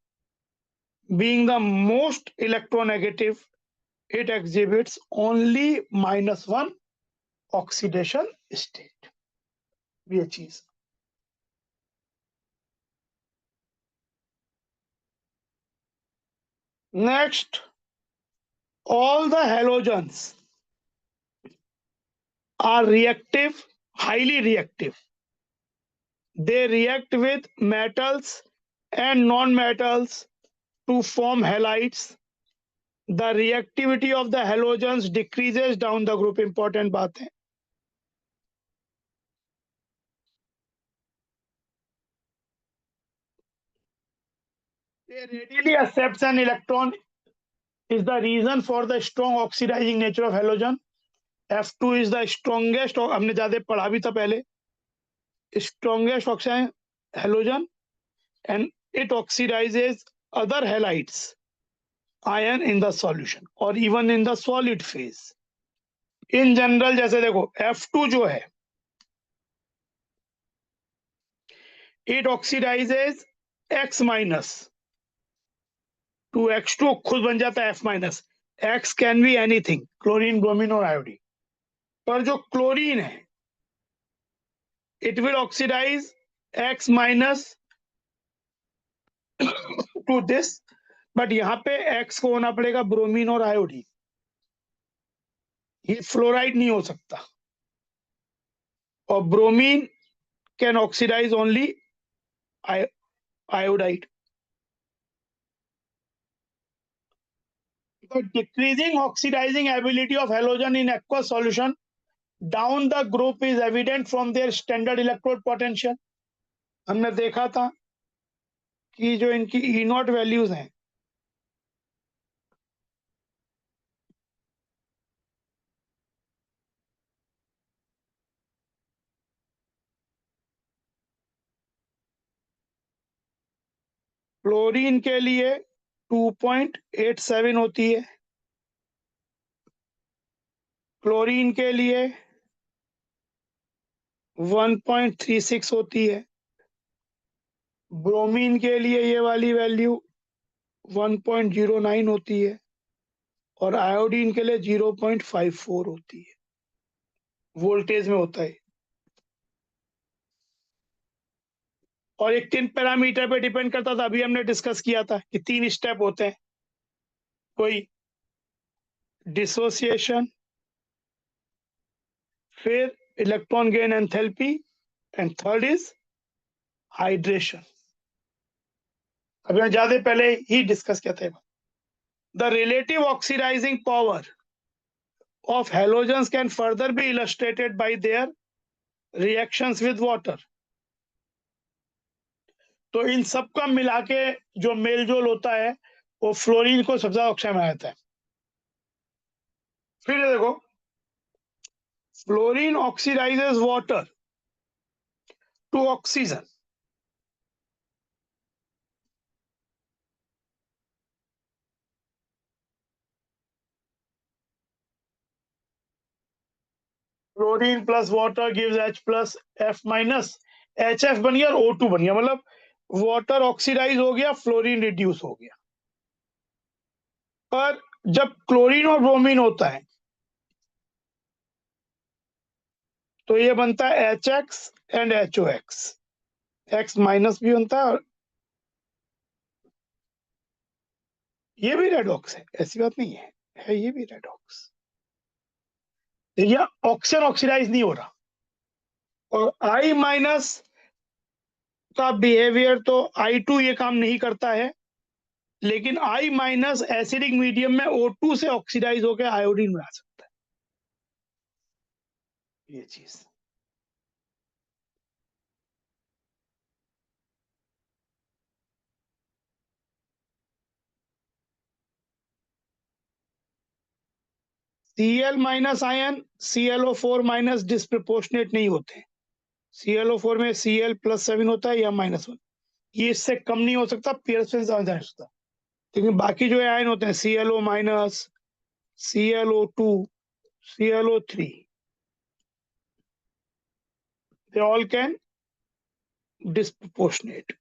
Being the most electronegative, it exhibits only -1 oxidation state. ये चीज. Next, all the halogens are reactive, highly reactive. They react with metals and non-metals to form halides. The reactivity of the halogens decreases down the group. Important बात है. They readily accepts an electron is the reason for the strong oxidizing nature of halogen. F2 is the strongest, और हमने ज्यादा पढ़ा भी था पहले, strongest oxidizing halogen, and it oxidizes other halides ion in the solution or even in the solid phase. In general, जैसे देखो F2 जो है, it oxidizes X minus to X2 खुद बन जाता है F minus. X can be anything, chlorine, bromine और iodine. पर जो क्लोरीन है, it will oxidize X minus to this, but यहाँ पे X को होना पड़ेगा ब्रोमीन और आयोडीन. ये फ्लोराइड नहीं हो सकता. और bromine can oxidize only iodide. The decreasing oxidizing ability of halogen in aqueous solution down the group is evident from their standard electrode potential. हमने देखा था कि जो इनकी E नॉट वैल्यूज हैं, क्लोरीन के लिए 2.87 होती है, क्लोरीन के लिए 1.36 होती है, ब्रोमीन के लिए ये वाली वैल्यू 1.09 होती है और आयोडीन के लिए 0.54 होती है. वोल्टेज में होता है. और एक 3 पैरामीटर पे डिपेंड करता था. अभी हमने डिस्कस किया था कि 3 स्टेप होते हैं. कोई डिसोसिएशन, फिर electron gain enthalpy, and third is hydration. अभी हम ज्यादा पहले ही डिस्कस किया था. The relative oxidizing power of halogens can further be illustrated by their reactions with water. तो इन सब का मिला के जो मेलजोल होता है वो फ्लोरीन को सबसे ज्यादा ऑक्साइड में आता है. फिर देखो, fluorine oxidizes water to oxygen. Chlorine plus water gives H plus F minus. HF बन गया और O2 बन गया. मतलब वाटर ऑक्सीडाइज हो गया, फ्लोरीन रिड्यूस हो गया. पर जब क्लोरीन और ब्रोमीन होता है तो ये बनता है HX and HOX. X minus भी बनता है और ये भी रेडॉक्स है, ऐसी बात नहीं है ये भी रेडॉक्स. देखिए ऑक्सीजन ऑक्सीडाइज नहीं हो रहा. और I माइनस का बिहेवियर तो I2 ये काम नहीं करता है, लेकिन I माइनस एसिडिक मीडियम में O2 से ऑक्सीडाइज होकर आयोडीन बना सकता है. ये चीज. Cl minus ion ClO4 minus disproportionate नहीं होते। ClO4 में Cl+7 होता है या -1, ये इससे कम नहीं हो सकता, पियर्सन ज्यादा हो सकता। लेकिन बाकी जो आयन होते हैं ClO minus, ClO2, ClO3, they all can disproportionate.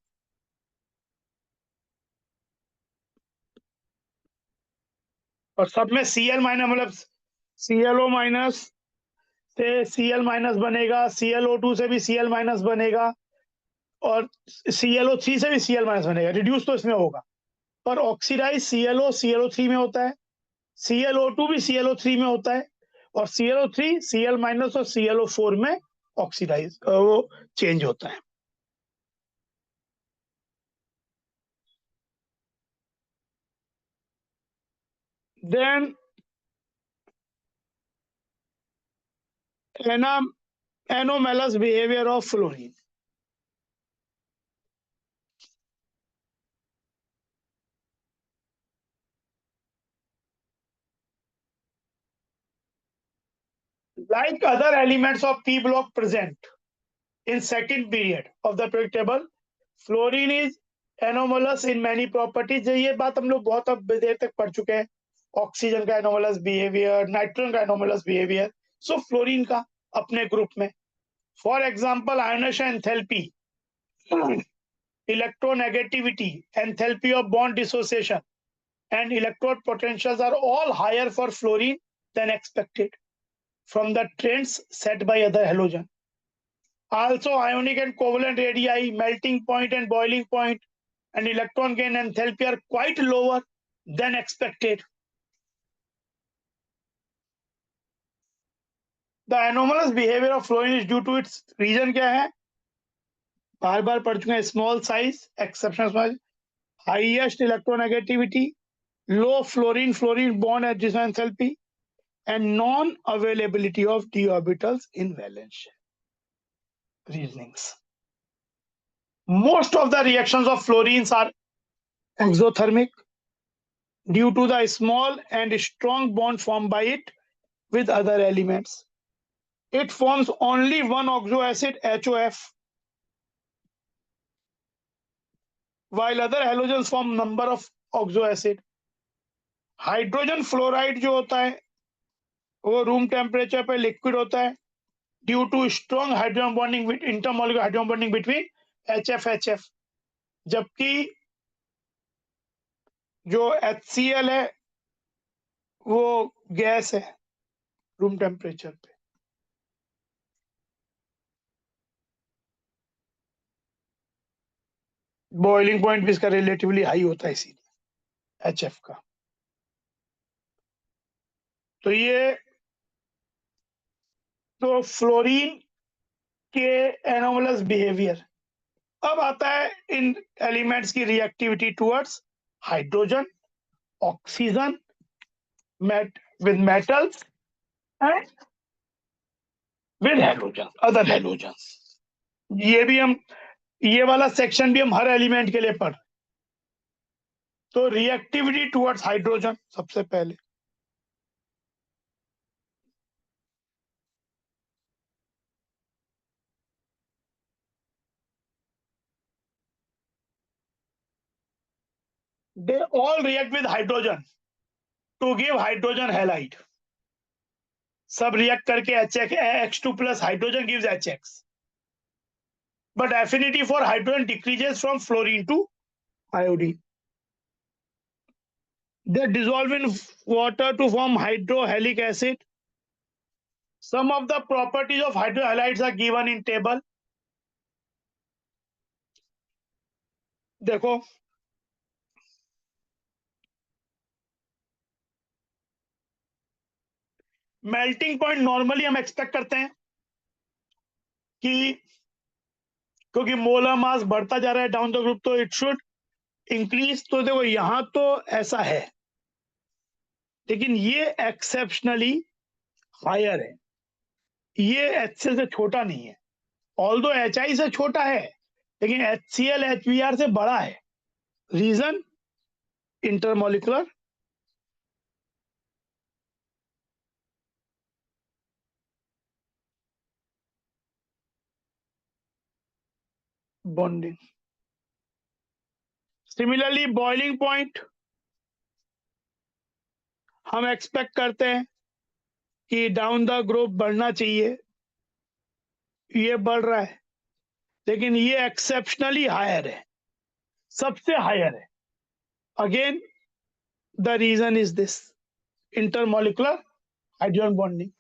और सब में Cl माइनस मतलब ClO माइनस से Cl माइनस बनेगा, ClO2 से भी Cl माइनस बनेगा और ClO3 से भी Cl माइनस बनेगा। रिड्यूस तो इसमें होगा, पर ऑक्सीडाइज ClO ClO3 में होता है, ClO2 भी ClO3 में होता है और ClO3 Cl माइनस और ClO4 में ऑक्सीडाइज वो चेंज होता है। Then anomalous behavior of fluorine. Like other elements of P block present in second period of the periodic table, fluorine is anomalous in many properties. ये बात हम लोग बहुत अब देर तक पढ़ चुके हैं। ऑक्सीजन का एनोमलस बिहेवियर, नाइट्रोजन का एनोमलस बिहेवियर, सो फ्लोरीन का अपने ग्रुप में। For example ionisation enthalpy, electronegativity, enthalpy of bond dissociation, and electrode potentials are all higher for fluorine than expected from the trends set by other halogen. Also, ionic and covalent radii, melting point and boiling point, and electron gain enthalpy are quite lower than expected. The anomalous behavior of fluorine is due to its reason क्या है? बार बार पढ़ चुके हैं। Small size, exceptional size, highest electronegativity, low fluorine bond adjacent enthalpy, and non-availability of d orbitals in valence shell. Reasonings. Most of the reactions of fluorines are exothermic due to the small and strong bond formed by it with other elements. It forms only one oxo acid, HOF, while other halogens form number of oxo acid. Hydrogen fluoride जो होता है वो room temperature पे liquid होता है due to strong hydrogen bonding, intermolecular hydrogen bonding between HF, जबकि जो HCl है वो गैस है रूम टेम्परेचर पे। बॉइलिंग पॉइंट भी इसका रिलेटिवली हाई होता है इसीलिए HF का। तो ये तो फ्लोरीन के एनोमलस बिहेवियर। अब आता है इन एलिमेंट्स की reactivity towards hydrogen, oxygen, with metals and with halogen, other halogens। ये वाला सेक्शन भी हम हर एलिमेंट के लिए पढ़। तो रिएक्टिविटी टुवर्ड्स हाइड्रोजन सबसे पहले, they all react with hydrogen to give hydrogen halide। सब रिएक्ट करके H2 plus hydrogen gives HX, but affinity for hydrogen decreases from fluorine to iodine। They dissolve in water to form hydrohalic acid। Some of the properties of hydrohalides are given in table। देखो melting point normally हम expect करते हैं कि क्योंकि molar mass बढ़ता जा रहा है डाउन द ग्रुप तो इट शुड इंक्रीज। तो देखो यहां तो ऐसा है, लेकिन ये एक्सेप्शनली हायर है, ये HCl से छोटा नहीं है। ऑल्दो HI से छोटा है लेकिन HCl HBr से बड़ा है। Reason intermolecular bonding. Similarly boiling point हम एक्सपेक्ट करते हैं कि डाउन द ग्रुप बढ़ना चाहिए, ये बढ़ रहा है, लेकिन ये एक्सेप्शनली हायर है, सबसे हायर है। Again the reason is this intermolecular hydrogen bonding.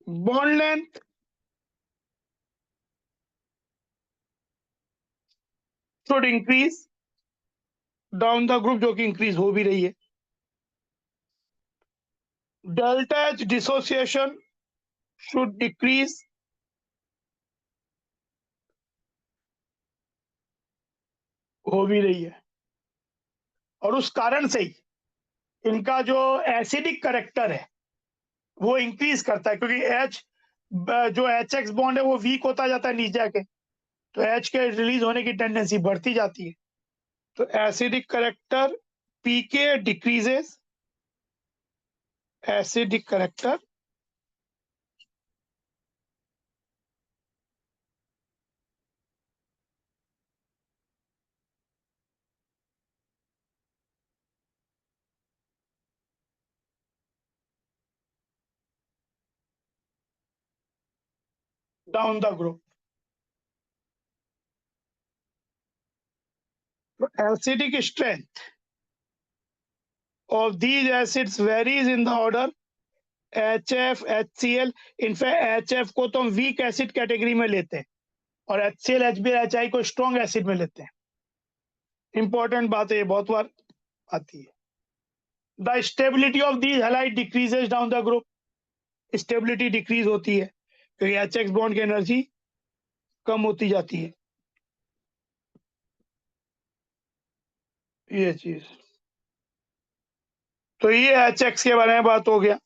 Bond length should increase down the group, जो कि इंक्रीज हो भी रही है। Delta H dissociation should decrease, हो भी रही है। और उस कारण से ही इनका जो एसिडिक करेक्टर है वो इंक्रीज करता है, क्योंकि एच जो एच एक्स बॉन्ड है वो वीक होता जाता है नीचे आके, तो एच के रिलीज होने की टेंडेंसी बढ़ती जाती है। तो acidic character PK decreases, acidic character down the group. तो acidic strength of these acids varies in the order HF, HCl। In fact HF को तो हम वीक एसिड कैटेगरी में लेते हैं और HCl, HBr, HI को स्ट्रॉन्ग एसिड में लेते हैं। इंपॉर्टेंट बात है, ये बहुत बार आती है। The stability of these halide decreases down the group, stability decrease होती है क्योंकि HX बॉन्ड की एनर्जी कम होती जाती है। ये चीज, तो ये HX के बारे में बात हो गया।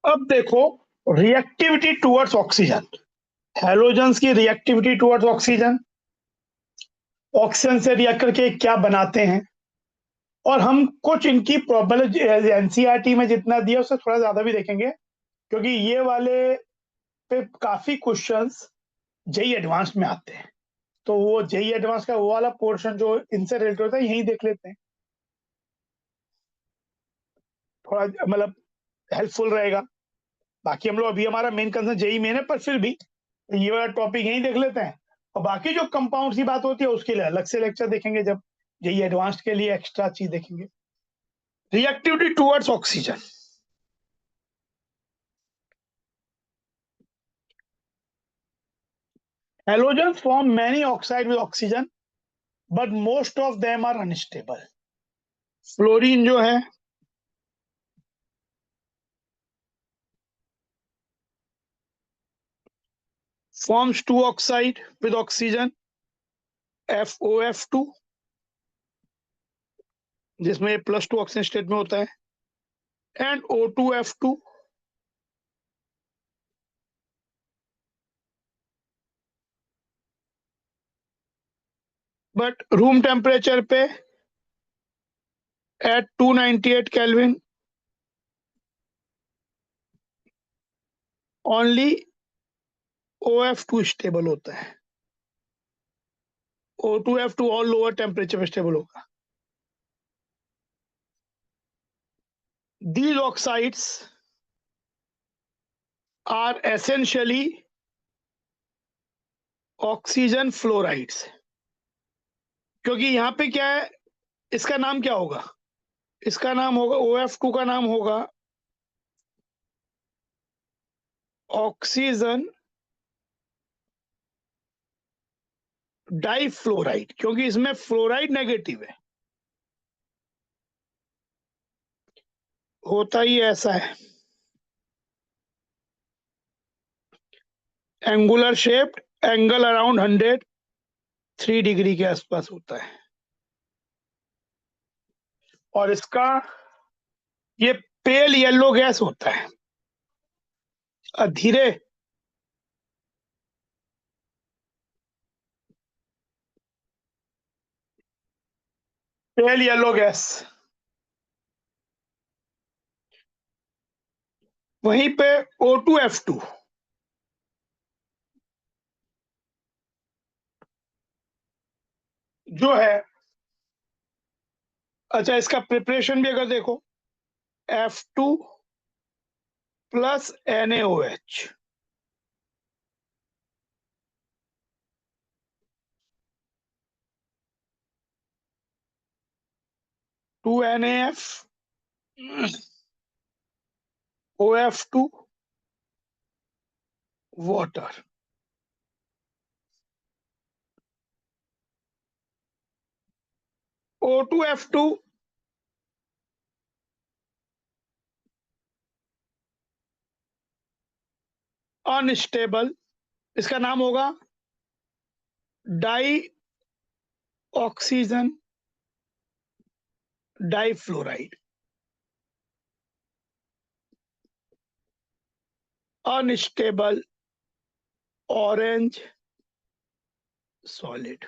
अब देखो रिएक्टिविटी टुवर्ड्स ऑक्सीजन, हैलोजेंस की रिएक्टिविटी टुवर्ड्स ऑक्सीजन, ऑक्सीजन से रिएक्ट करके क्या बनाते हैं, और हम कुछ इनकी प्रोबेबिलिटी एनसीईआरटी में जितना दिया उससे थोड़ा ज्यादा भी देखेंगे, क्योंकि ये वाले पे काफी क्वेश्चंस जेई एडवांस में आते हैं। तो वो जेई एडवांस का वो वाला पोर्शन जो इनसे रिलेटेड होता है यही देख लेते हैं, थोड़ा मतलब हेल्पफुल रहेगा। बाकी हम लोग अभी हमारा मेन कंसर्न जेई मेन है, पर फिर भी ये वाला टॉपिक यही देख लेते हैं, और बाकी जो कंपाउंड की बात होती है उसके लिए अलग से लेक्चर देखेंगे, जब जेई एडवांस के लिए एक्स्ट्रा चीज देखेंगे। Reactivity towards oxygen, halogens form many oxide with oxygen but most of them are unstable। Fluorine जो है forms two oxide with oxygen FOF2, जिसमें +2 ऑक्सीजन स्टेट में होता है, and O2F2, but room temperature पे at 298 kelvin only OF2 stable होता है, O2F2 और लोअर टेम्परेचर पे स्टेबल होगा। These oxides are essentially oxygen fluorides, क्योंकि यहाँ पे क्या है, इसका नाम क्या होगा, इसका नाम होगा OF2 का नाम होगा ऑक्सीजन डाइफ्लोराइड, क्योंकि इसमें फ्लोराइड नेगेटिव है। होता ही ऐसा है, angular shaped, angle around 103 degree के आसपास होता है, और इसका ये पेल येलो गैस होता है, धीरे पेल येलो गैस। वहीं पे O2F2 जो है, अच्छा इसका प्रिपरेशन भी अगर देखो, F2 plus NaOH, 2NaF, OF2, water. O2F2 unstable, इसका नाम होगा di oxygen difluoride. Unstable orange solid.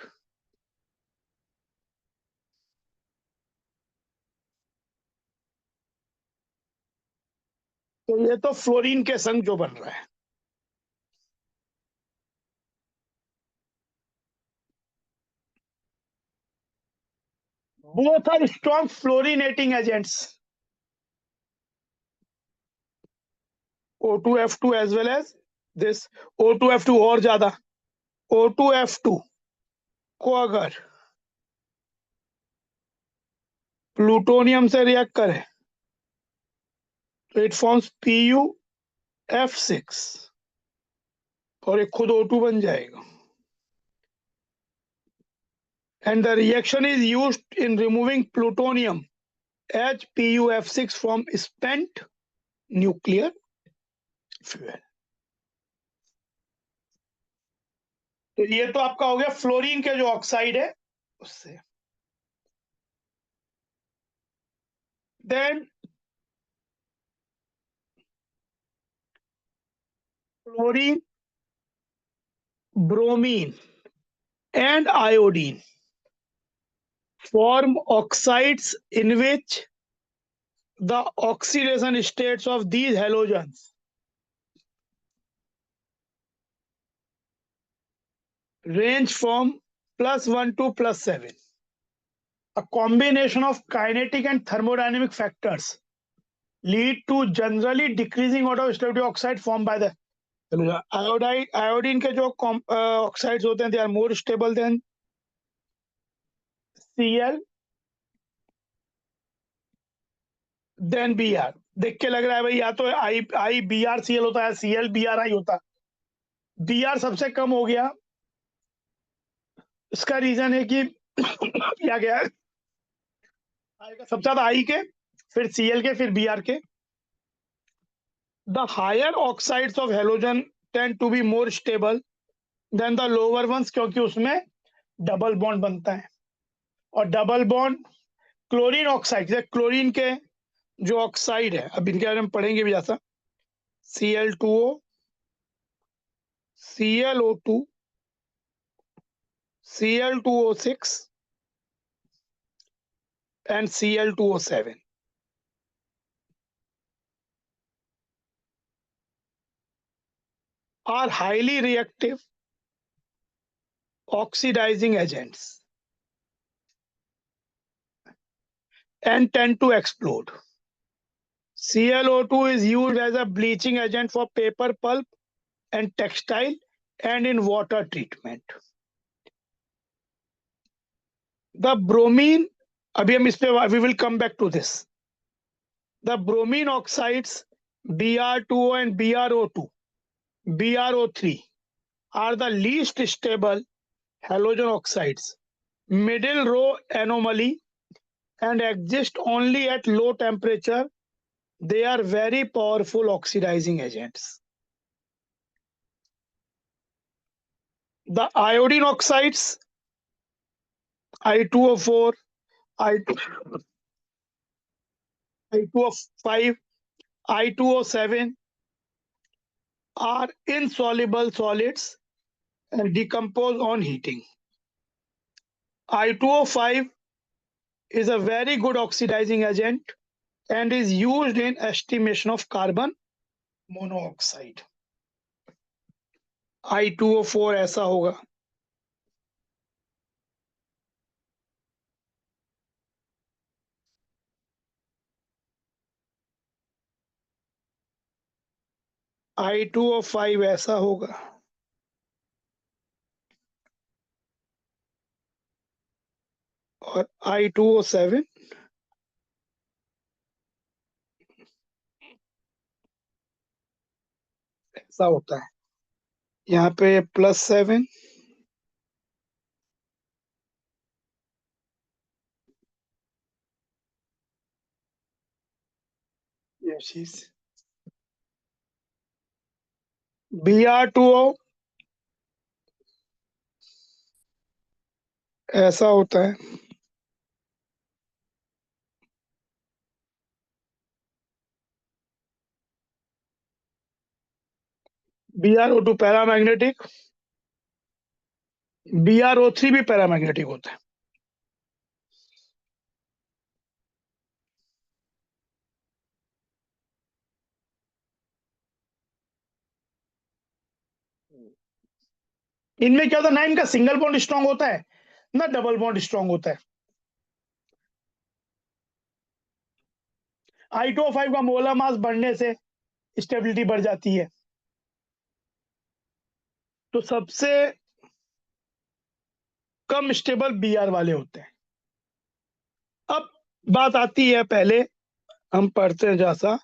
तो ये तो फ्लोरीन के संग जो बन रहा है। Both are strong fluorinating agents, O2F2 as well as this O2F2 और ज्यादा। O2F2 को अगर प्लूटोनियम से रिएक्ट करे तो इट फॉर्म्स PuF6 और एक खुद O2 बन जाएगा। And the reaction is used in removing plutonium as PuF6 from spent nuclear fuel। तो ये तो आपका हो गया फ्लोरीन के जो ऑक्साइड है उससे। Then chlorine, bromine and iodine form oxides in which the oxidation states of these halogens range from +1 to +7. A combination of kinetic and thermodynamic factors lead to generally decreasing order of stability oxide formed by the iodine के जो oxides होते हैं, they are more stable than Cl than Br। देख के लग रहा है भाई या तो IBrCl होता है, ClBrI होता है। Br सबसे कम हो गया, इसका रीजन है कि क्या गया है, सबसे ज्यादा आई के, फिर Cl के, फिर Br के। The higher oxides of halogen tend to be more stable than the lower ones, क्योंकि उसमें डबल बॉन्ड बनता है। और double bond chlorine oxide, chlorine के जो ऑक्साइड है, अब इनके बारे में पढ़ेंगे भी जैसा Cl2O, ClO2, Cl2O6 and Cl2O7 are highly reactive oxidizing agents and tend to explode. ClO2 is used as a bleaching agent for paper pulp and textile and in water treatment. The bromine, अभी हम इस पे, we will come back to this. The bromine oxides Br2O and BrO2, BrO3 are the least stable halogen oxides, middle row anomaly, and exist only at low temperature. They are very powerful oxidizing agents. The iodine oxides I2O4, I2O5 I2O7 are insoluble solids and decompose on heating. I2O5 is a very good oxidizing agent and is used in estimation of carbon monoxide. I2O4 ऐसा होगा. I2O5 ऐसा होगा. और I2O7 ऐसा होता है. यहाँ पे +7 ये चीज Br2O ऐसा होता है. Br2 paramagnetic. Br3 भी पैरामैग्नेटिक होता है. इनमें क्या होता है ना, इनका सिंगल बॉन्ड स्ट्रांग होता है ना डबल बॉन्ड स्ट्रांग होता है. I2O5 का मोलर मास बढ़ने से स्टेबिलिटी बढ़ जाती है. तो सबसे कम स्टेबल Br वाले होते हैं. अब बात आती है, पहले हम पढ़ते हैं जैसा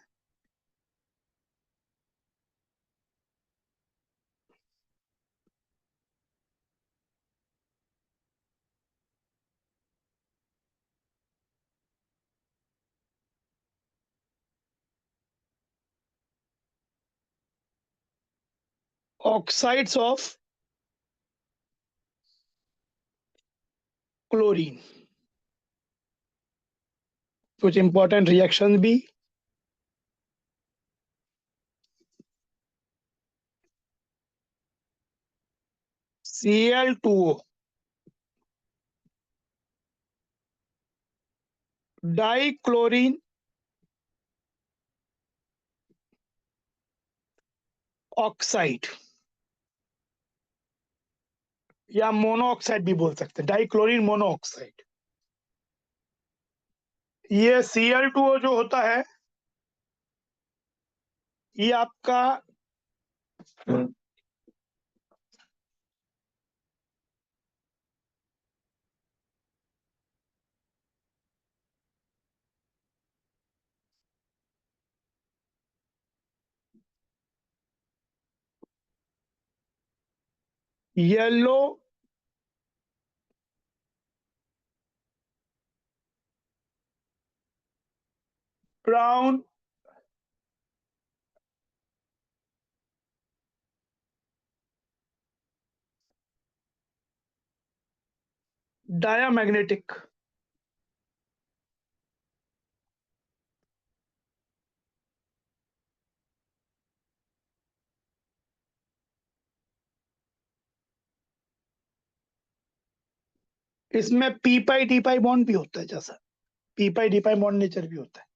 ऑक्साइड्स ऑफ क्लोरीन. कुछ इंपॉर्टेंट रिएक्शन भी. Cl2O डाइक्लोरीन ऑक्साइड या मोनोऑक्साइड भी बोल सकते हैं, डाइक्लोरीन मोनोऑक्साइड. ये Cl2O जो होता है ये आपका येलो ब्राउन डायामैग्नेटिक. इसमें P pi d pi bond भी होता है, जैसा P pi d pi bond nature भी होता है.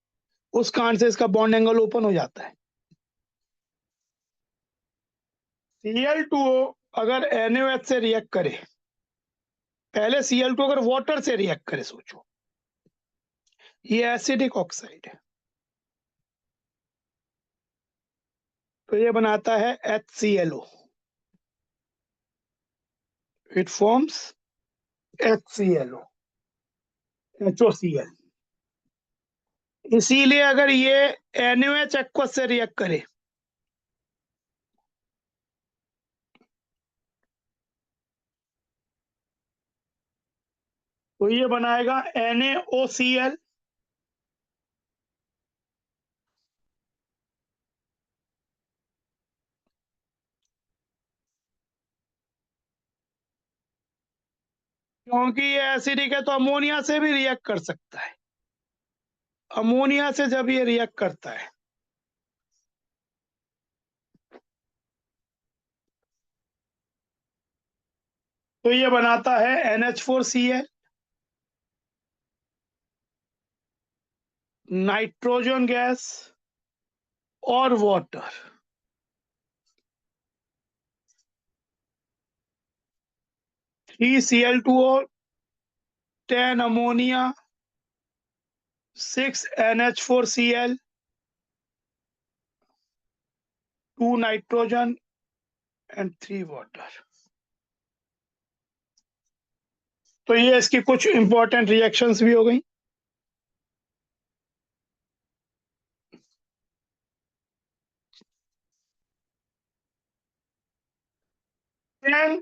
उस कारण से इसका बॉन्ड एंगल ओपन हो जाता है. Cl2O अगर NaOH से रिएक्ट करे, पहले Cl2 अगर वाटर से रिएक्ट करे, सोचो ये एसिडिक ऑक्साइड है, तो ये बनाता है HClO. It forms HClO, HOCl. इसीलिए अगर ये NaOH एक्वस से रिएक्ट करे तो ये बनाएगा NaOCl. क्योंकि ये एसिडिक है तो अमोनिया से भी रिएक्ट कर सकता है. अमोनिया से जब ये रिएक्ट करता है तो ये बनाता है NH4Cl, नाइट्रोजन गैस और water. 3Cl2O, 10 ammonia, 6 NH4Cl, 2 nitrogen and 3 water. तो ये इसकी कुछ इंपॉर्टेंट रिएक्शंस भी हो गई। Then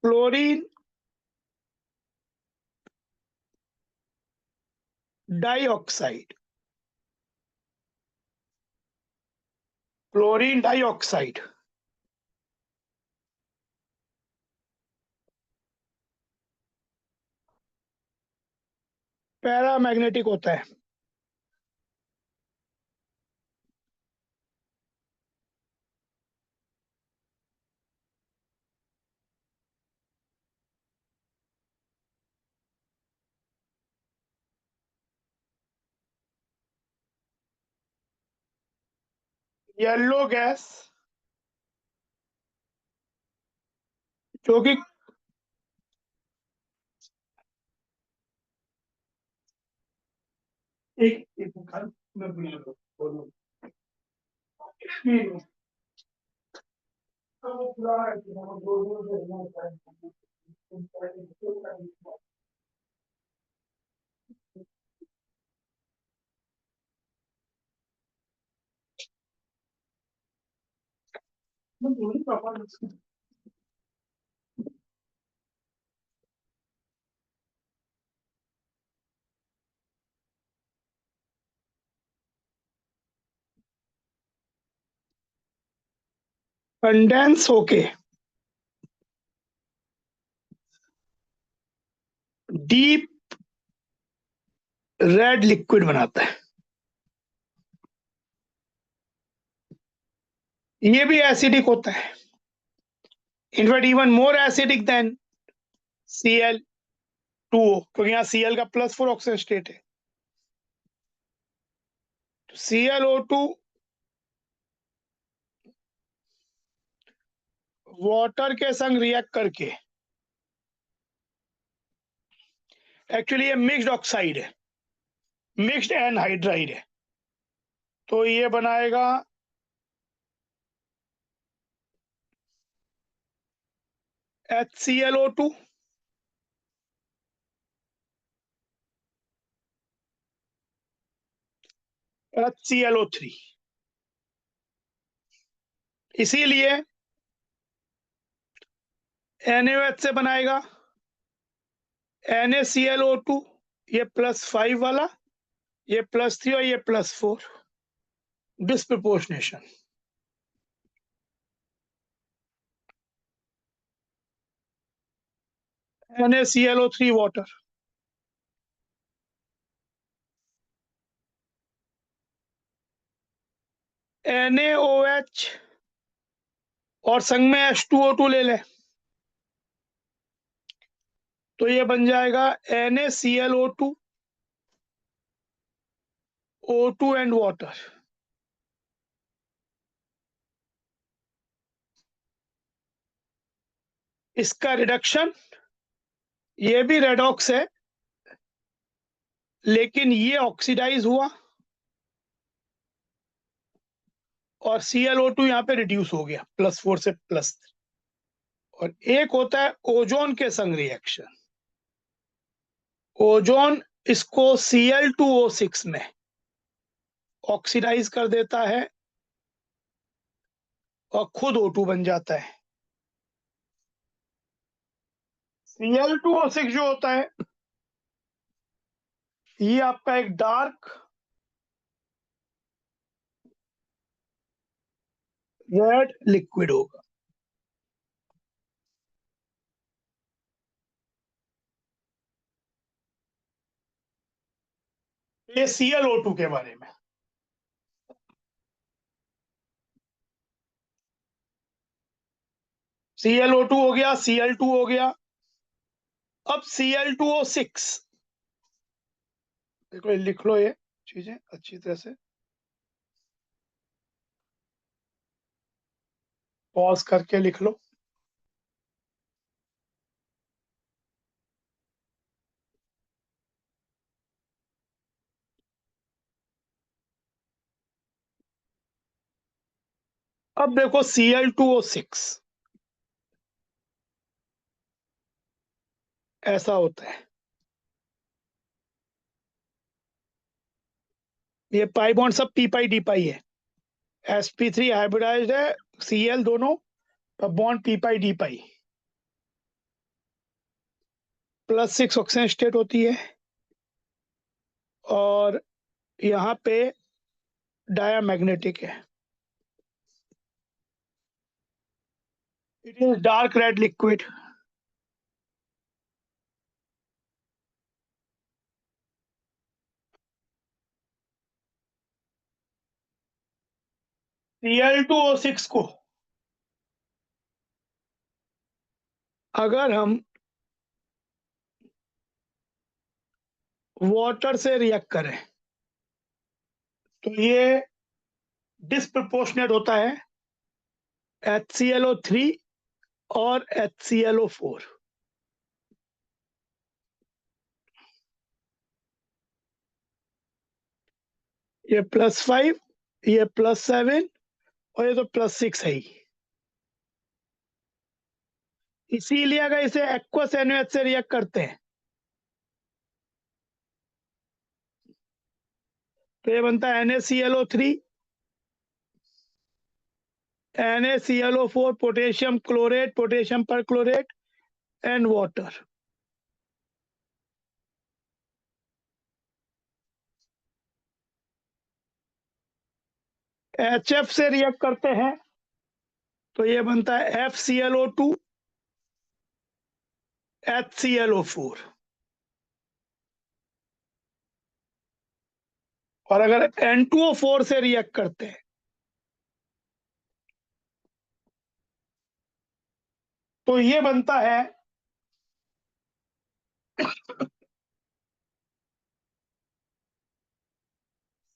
chlorine dioxide, chlorine dioxide paramagnetic होता है। येलो गैस जो कि मैं बोलूं। कंडेंस होके डीप रेड लिक्विड बनाता है। ये भी एसिडिक होता है, in fact even more acidic then Cl2O, क्योंकि यहाँ Cl का +4 ऑक्सीजन स्टेट है। तो ClO2 वाटर के संग रिएक्ट करके, एक्चुअली ये मिक्स्ड ऑक्साइड है, मिक्स्ड एनहाइड्राइड है, तो ये बनाएगा HClO2 HClO3। इसीलिए NaOH से बनाएगा NaClO2, ये +5 वाला, ये +3 और ये +4, डिस्प्रपोर्शनेशन। NaClO3 वाटर, NaOH और संग में H2O2 ले लें, तो ये बन जाएगा NaClO2, O2 एंड वाटर। इसका रिडक्शन, ये भी रेडॉक्स है, लेकिन ये ऑक्सीडाइज हुआ और ClO2 यहाँ पे रिड्यूस हो गया +4 से +3। और एक होता है ओजोन के संग रिएक्शन, ओजोन इसको Cl2O6 में ऑक्सीडाइज कर देता है और खुद O2 बन जाता है। Cl2O6 जो होता है, ये आपका एक डार्क रेड लिक्विड होगा। ये ClO2 के बारे में। ClO2 हो गया, Cl2 हो गया। अब Cl2O6, देखो लिख लो ये चीजें अच्छी तरह से, पॉज करके लिख लो। अब देखो Cl2O6 ऐसा होता है, ये पाई बॉन्ड सब पी पाई डी पाई है। sp3 हाइब्रिडाइज्ड है, Cl दोनों, बॉन्ड पी पाई डी पाई, +6 ऑक्सीजन स्टेट होती है, और यहाँ पे डायामैग्नेटिक है। It is dark red liquid. Cl2O6 को अगर हम वाटर से रिएक्ट करें तो ये डिस्प्रपोर्शनेट होता है HClO3 और HClO4। ये +5, ये +7, और ये तो +6 है ही। इसीलिए अगर इसे एक्वस NaOH से रिएक्ट करते हैं तो ये बनता है NaClO3, NaClO4, potassium chlorate, potassium perchlorate and water. HF से रिएक्ट करते हैं तो ये बनता है FClO2, HClO4। और अगर N2O4 से रिएक्ट करते हैं तो ये बनता है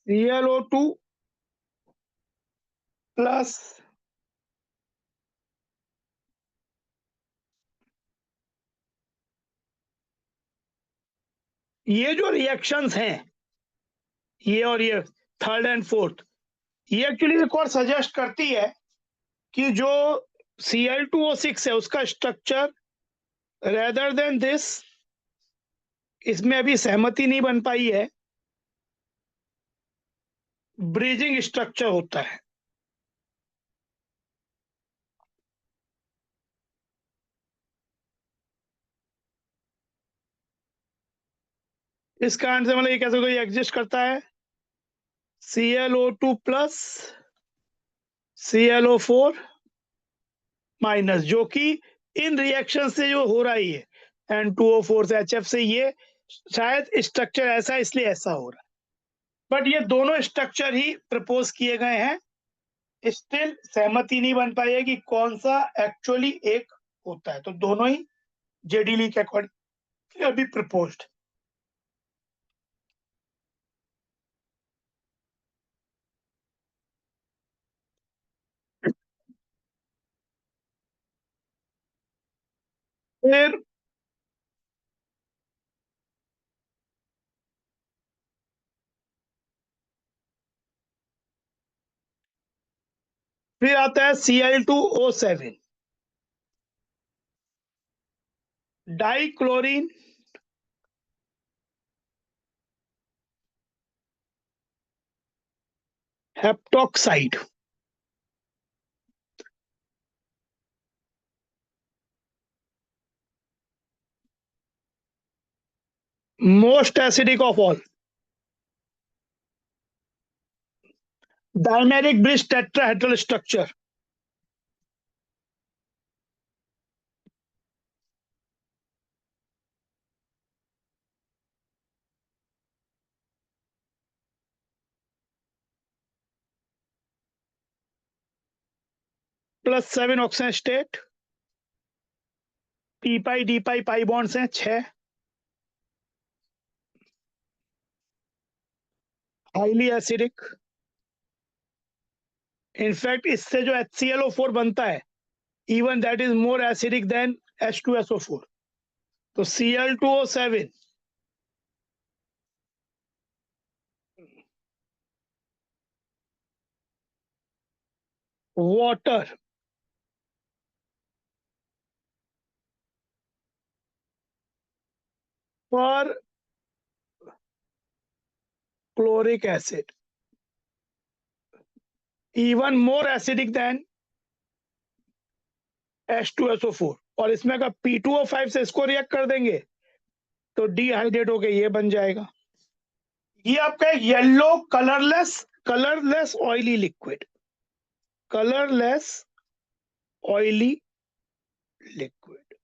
ClO2 प्लस ये जो रिएक्शंस हैं, ये और ये थर्ड एंड फोर्थ, ये एक्चुअली एक और सजेस्ट करती है कि जो Cl2O6 है उसका स्ट्रक्चर रेदर देन दिस, इसमें अभी सहमति नहीं बन पाई है, ब्रिजिंग स्ट्रक्चर होता है। इस कारण से मतलब ये कैसे कोई एग्जिस्ट करता है ClO2 प्लस ClO4 माइनस, जो कि इन रिएक्शन से जो हो रही है N2O4 से HF से, ये शायद स्ट्रक्चर ऐसा है इसलिए ऐसा हो रहा है, बट ये दोनों स्ट्रक्चर ही प्रपोज किए गए हैं। स्टिल सहमति नहीं बन पाई है कि कौन सा एक्चुअली एक होता है, तो दोनों ही जेडीली के अकॉर्डिंग अभी प्रपोज्ड। फिर आता है Cl2O7, dichlorine हेप्टोक्साइड, most acidic of all, dimeric bridge tetrahedral structure. +7 oxygen state, P pi d pi pi bonds हैं 6, हाईली एसिडिक। इनफैक्ट इससे जो HClO4 बनता है, even that is more acidic than H2SO4। तो Cl2O7 वाटर पर chloric acid even more acidic than H2SO4। और इसमें अगर P2O5 से इसको रिएक्ट कर देंगे तो डिहाइड्रेट होके ये बन जाएगा। ये आपका yellow colourless oily liquid, colourless oily liquid.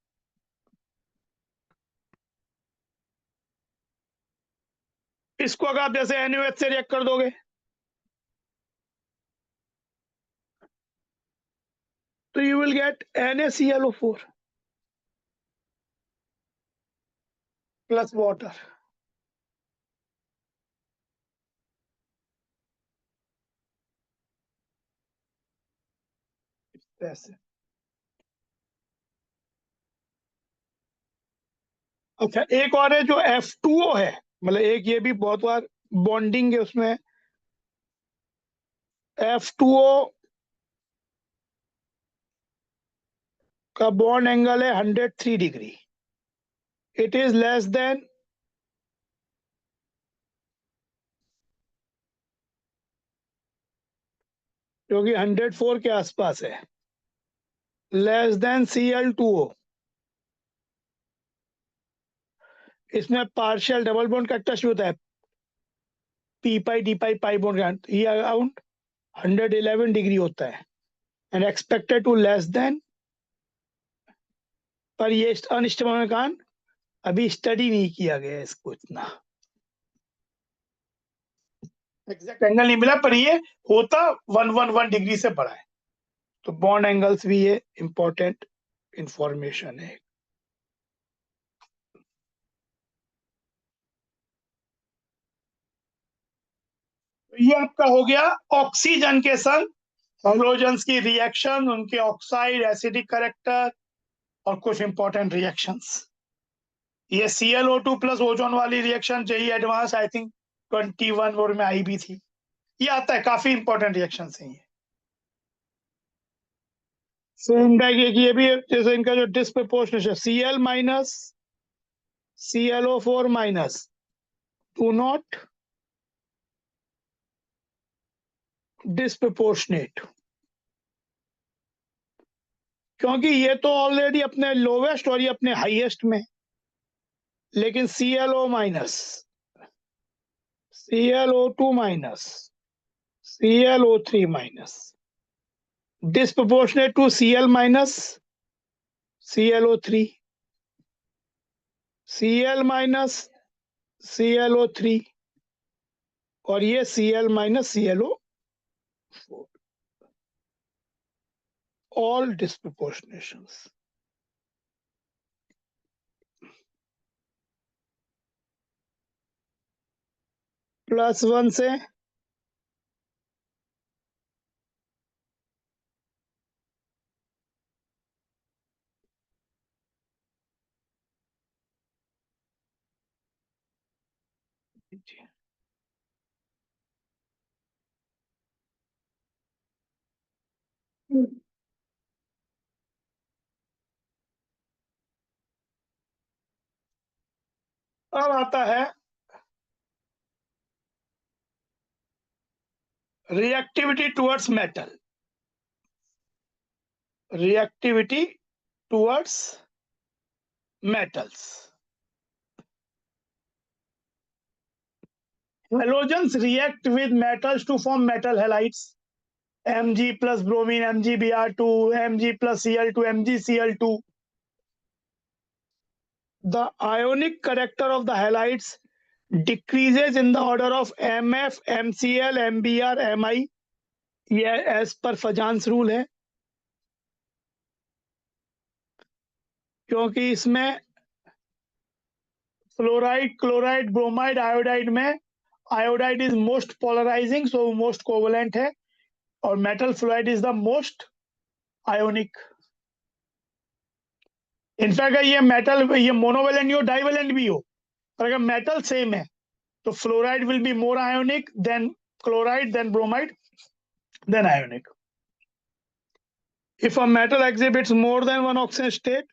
इसको अगर आप जैसे NaOH से रिएक्ट कर दोगे तो you will get NaClO4 plus water. ऐसे। अच्छा, एक और है जो F2O है, मतलब एक ये भी बहुत बार बॉन्डिंग है उसमें। F2O का बॉन्ड एंगल है 103 degree. It is less than जो कि 104 के आसपास है, लेस देन Cl2O। इसमें पार्शियल डबल बॉन्ड का टच होता है, p pi d pi pi bond, ये अराउंड 111 डिग्री होता है and expected to less than. पर ये अनस्टेबल होने के कारण अभी स्टडी नहीं किया गया इसको इतना एग्जैक्ट एंगल नहीं मिला, पर ये होता 111 डिग्री से बड़ा है। तो बॉन्ड एंगल्स भी ये इंपॉर्टेंट इंफॉर्मेशन है। ये आपका हो गया ऑक्सीजन के संग हेलोजेंस की रिएक्शन, उनके ऑक्साइड एसिडिक कैरेक्टर और कुछ इंपॉर्टेंट रिएक्शंस। ये Cl2O प्लस ओजोन वाली reaction JEE advance I think 21 और में आई भी थी, ये आता है, काफी इंपॉर्टेंट रिएक्शन है ये। सेम बैग ये भी जैसे इनका जो डिस्प्रपोर्शनेट है, Cl minus ClO4 minus two not disproportionate, क्योंकि ये तो ऑलरेडी अपने लोवेस्ट और ये अपने हाईएस्ट में, लेकिन ClO minus ClO2 minus ClO3 minus disproportionate to Cl minus ClO3, Cl minus ClO3 और ये Cl minus ClO4, all disproportionations। +1 से अब आता है reactivity towards metal, reactivity towards metals। Halogens react with metals to form metal halides, Mg plus bromine, MgBr2, Mg plus Cl2, MgCl2। The ionic character of the halides decreases in the order of Mf, MCl, MBr, Mi, ये as per Fajans rule है। क्योंकि इसमें fluoride, chloride, bromide, iodide में iodide is most polarising, so most covalent है, और metal fluoride is the most ionic. In fact ये metal, ये monovalent हो डाइवेलेंट भी हो, पर अगर मेटल सेम है तो fluoride will be more ionic than chloride, than bromide, than ionic. If a metal exhibits more than one oxidation state,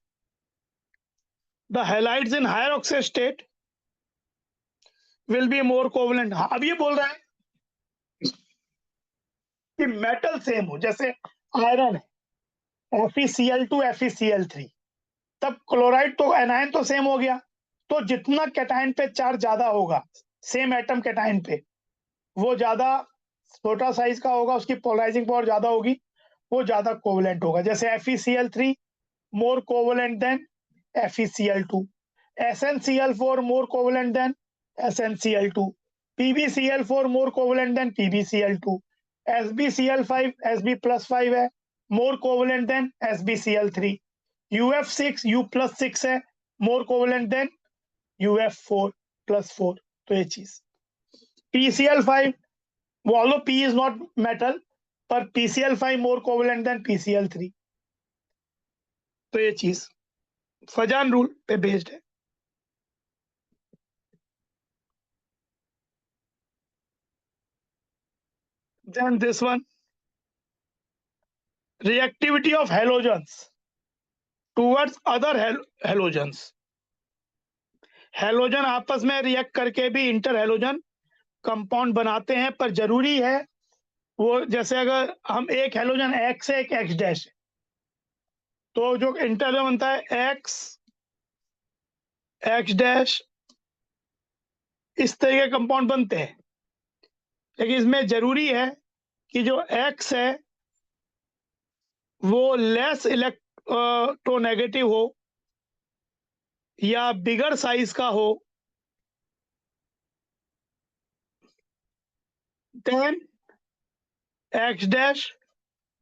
the halides in higher oxidation state will be more covalent। हाँ, अब ये बोल रहा है कि metal same हो, जैसे iron है FeCl2 FeCl3, तब क्लोराइड तो एनायन तो सेम हो गया, तो जितना कैटायन पे चार्ज ज्यादा होगा सेम एटम कैटायन पे, वो ज्यादा छोटा साइज का होगा, उसकी पोलराइजिंग पावर ज्यादा होगी, वो ज्यादा कोवलेंट होगा। जैसे FeCl3 more covalent than FeCl2, SnCl4 more covalent than SnCl2, PbCl4 more covalent than PbCl2, SbCl5 Sb plus 5 है more covalent than SbCl3, UF6 U plus 6 है more covalent than UF4 plus 4। तो ये चीज PCl5, although P is not metal, पर PCl5 more covalent than PCl3। तो ये चीज Fazan rule पे बेस्ड है। Then this one, reactivity of halogens towards other halogens। Halogen आपस में रिएक्ट करके भी इंटर हेलोजन कंपाउंड बनाते हैं, पर जरूरी है वो, जैसे अगर हम एक हेलोजन एक्स है, एक एक्स डैश है, तो जो इंटर बनता है एक्स एक्स डैश, इस तरह के कंपाउंड बनते हैं। लेकिन इसमें जरूरी है कि जो एक्स है वो लेस इलेक्ट्रोनेगेटिव हो या बिगर साइज का हो देन एक्स डैश,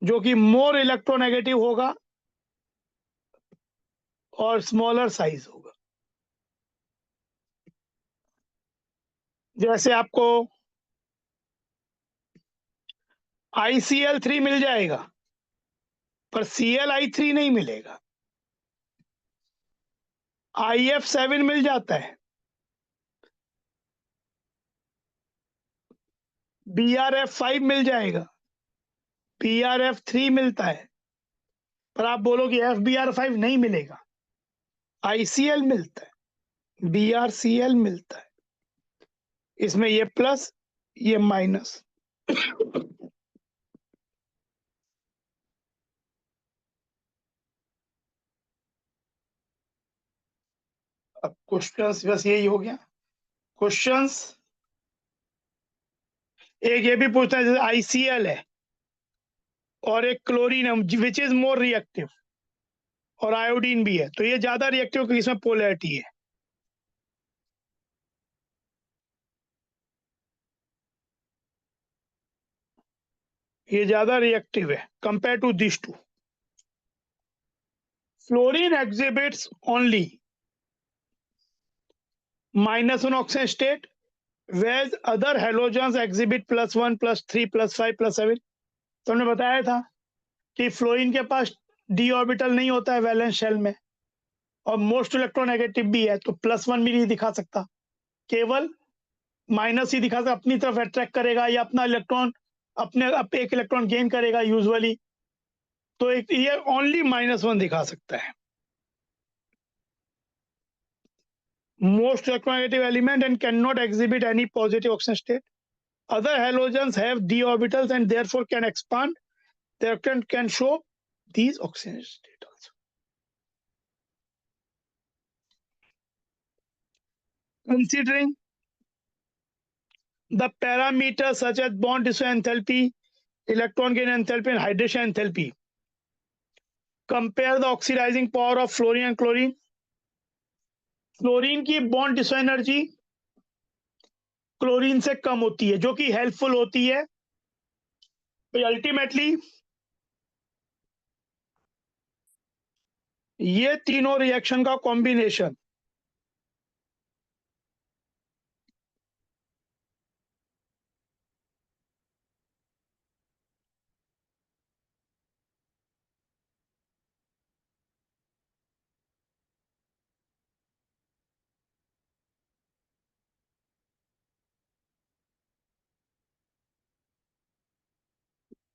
जो कि मोर इलेक्ट्रोनेगेटिव होगा और स्मॉलर साइज होगा। जैसे आपको ICl3 मिल जाएगा पर Cli3 नहीं मिलेगा, IF7 मिल जाता है, BrF5 मिल जाएगा, BrF3 मिलता है, पर आप बोलोगे FbR5 नहीं मिलेगा। ICl मिलता है, BrCl मिलता है, इसमें ये प्लस ये माइनस। अब क्वेश्चंस बस यही हो गया। क्वेश्चंस एक ये भी पूछता है, जैसे ICl है और एक क्लोरीन है विच इज मोर रिएक्टिव, और आयोडीन भी है, तो ये ज्यादा रिएक्टिव क्योंकि इसमें पोलैरिटी है। ये ज्यादा रिएक्टिव है compare to this two. Fluorine exhibits only -1 oxidation state, whereas other halogens exhibit +1 +3 +5 +7। तो हमने बताया था कि फ्लोरीन के पास d ऑर्बिटल नहीं होता है वैलेंस शेल में, और मोस्ट इलेक्ट्रोनेगेटिव भी है, तो +1 भी नहीं दिखा सकता, केवल माइनस ही दिखा सकता, अपनी तरफ अट्रैक्ट करेगा या अपना इलेक्ट्रॉन एक इलेक्ट्रॉन गेन करेगा यूजुअली, तो एक ये ओनली -1 दिखा सकता है। Most electronegative element and cannot exhibit any positive oxidation state. Other halogens have d orbitals and therefore can expand. Their can show these oxidation state also. Considering the parameters such as bond dissolution enthalpy, electron gain enthalpy, and hydration enthalpy, compare the oxidizing power of fluorine and chlorine. Fluorine की bond dissociation energy chlorine से कम होती है, जो कि helpful होती है, तो ultimately ये तीनों रिएक्शन का कॉम्बिनेशन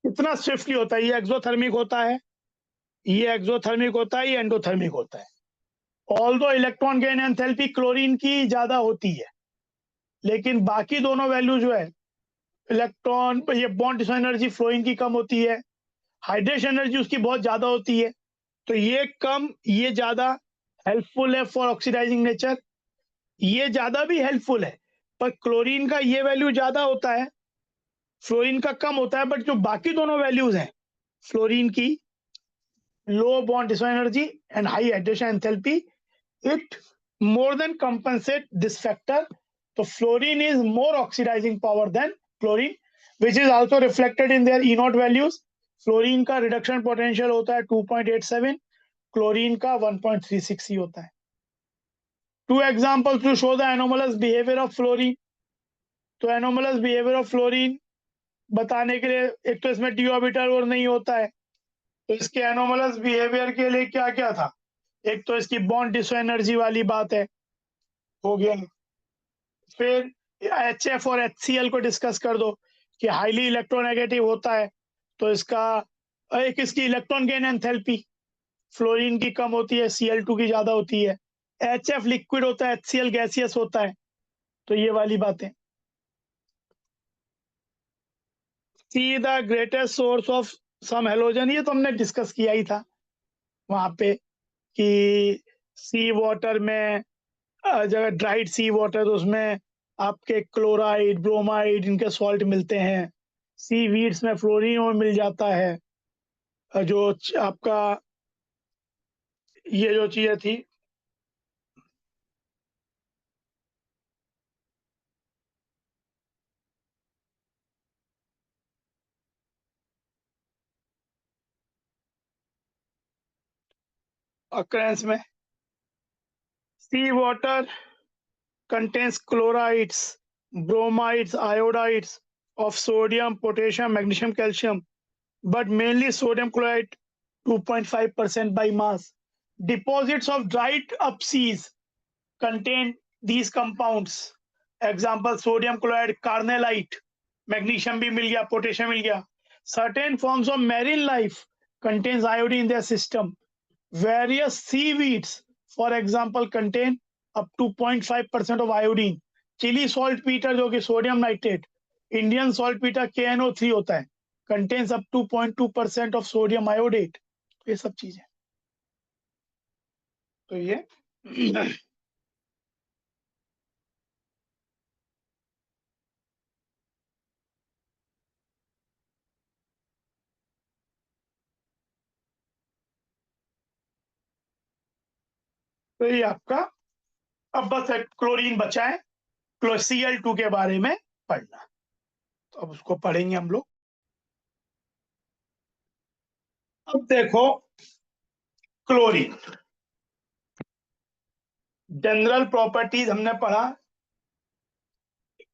कितना स्विफ्टली होता है, ये एक्सोथर्मिक होता है, ये एक्सोथर्मिक होता है, ये एंडोथर्मिक होता है। Although electron gain enthalpy chlorine की ज्यादा होती है, लेकिन बाकी दोनों वैल्यू जो है, इलेक्ट्रॉन ये बॉन्ड एनर्जी फ्लोइंग की कम होती है, हाइड्रेशन एनर्जी उसकी बहुत ज्यादा होती है। तो ये कम, ये ज्यादा हेल्पफुल है फॉर ऑक्सीडाइजिंग नेचर, ये ज्यादा भी हेल्पफुल है, पर क्लोरीन का ये वैल्यू ज्यादा होता है, फ्लोरीन का कम होता है। बट जो बाकी दोनों वैल्यूज हैं, फ्लोरीन की low bond energy and high hydration enthalpy, it more than compensate this factor. So fluorine is more oxidizing power than chlorine, which is also reflected in their E naught values. Fluorine का reduction potential होता है 2.87, chlorine का 1.36 ही होता है। Two examples to show the anomalous behaviour of fluorine. तो anomalous behaviour of fluorine बताने के लिए, एक तो इसमें डी ऑर्बिटल और नहीं होता है, तो इसके एनोमलस बिहेवियर के लिए क्या क्या था, एक तो इसकी बॉन्ड डिसो एनर्जी वाली बात है, हो गया। फिर HF और HCl को डिस्कस कर दो कि हाईली इलेक्ट्रोनेगेटिव होता है, तो इसका एक इसकी इलेक्ट्रॉन गेन एंथैल्पी फ्लोरीन की कम होती है, Cl2 की ज्यादा होती है। HF लिक्विड होता है, HCl गैसियस होता है, तो ये वाली बातें। See the greatest source of some halogen, ये तो हमने डिस्कस किया ही था वहां पे कि सी वाटर में, जगह ड्राइड सी वाटर, तो उसमें आपके क्लोराइड ब्रोमाइड इनके सॉल्ट मिलते हैं। सी वीड्स में फ्लोरीन और मिल जाता है। जो आपका ये जो चीजें थी, अक्रेंस में सी water contains chlorides, bromides, iodides of sodium, potassium, magnesium, calcium, but mainly sodium chloride 2.5% by mass. Deposits of dried up seas contain these compounds. Example sodium chloride, carnellite, magnesium भी मिल गया, potassium मिल गया। Certain forms of marine life contains iodine in their system. Various seaweeds, for example, contain up to 0.5% of iodine. Chile saltpetre जो कि sodium nitrate, Indian saltpetre KNO3 होता है, contains up to 0.2% of sodium iodate. ये सब चीजें, तो ये तो ये आपका, अब बस एक क्लोरीन बचा है, Cl2 के बारे में पढ़ना, तो अब उसको पढ़ेंगे हम लोग। अब देखो क्लोरीन जनरल प्रॉपर्टीज हमने पढ़ा,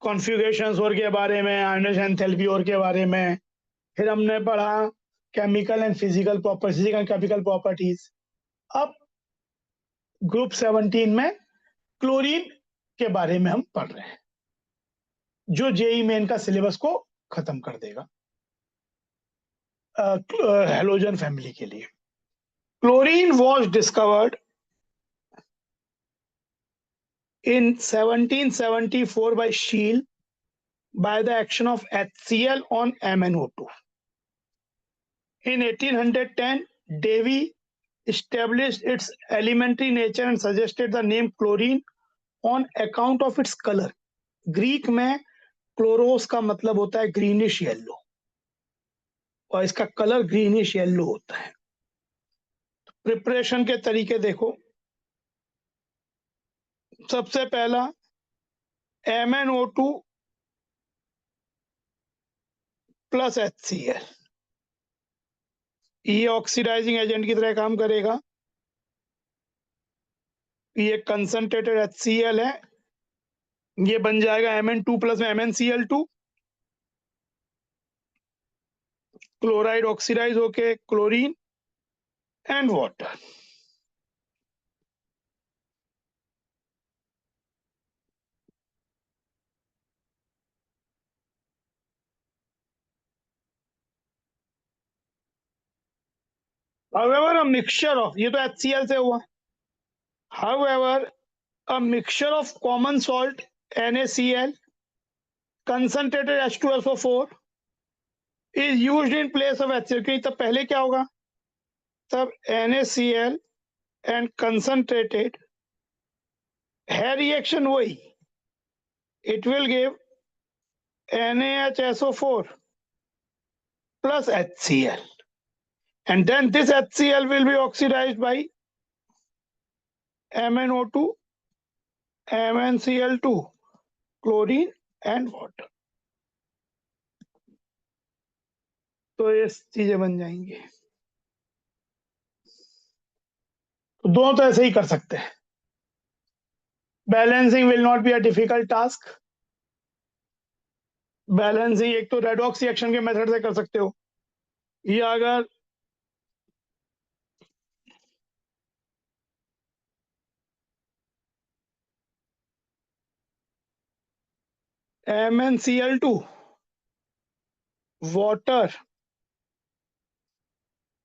कॉन्फ़िगरेशंस और के बारे में, आयनिक एंथैल्पी और के बारे में। फिर हमने पढ़ा chemical and physical properties and chemical properties. अब ग्रुप 17 में क्लोरीन के बारे में हम पढ़ रहे हैं, जो जेई मेन का सिलेबस को खत्म कर देगा हेलोजन फैमिली के लिए। Chlorine was discovered in 1774 by Scheele by the action of HCl on MnO2. In 1810, Davy established its elementary nature and suggested the name chlorine on account of its color. Greek में क्लोरोस का मतलब होता है greenish yellow, और इसका colour greenish yellow होता है। Preparation के तरीके देखो, सबसे पहला MnO2 प्लस HCl, ये ऑक्सीडाइजिंग एजेंट की तरह काम करेगा। ये कंसंट्रेटेड HCl है, ये बन जाएगा Mn2 प्लस में MnCl2, क्लोराइड ऑक्सीडाइज होके chlorine and water. However, a mixture of, ये तो HCl से हुआ। However, a mixture of common salt NaCl, concentrated H2SO4 is used in place of HCl। क्योंकि तब पहले क्या होगा, तब NaCl and concentrated है रिएक्शन वही, it will give NaHSO4 plus HCl, and then this HCl will be oxidized by MnO2, MnCl2, chlorine and water। तो ये चीजें बन जाएंगी। तो दोनों तो ऐसे ही कर सकते हैं। Balancing will not be a difficult task. Balancing एक तो रेडॉक्स रिएक्शन के मेथड से कर सकते हो, या अगर MnCl2 water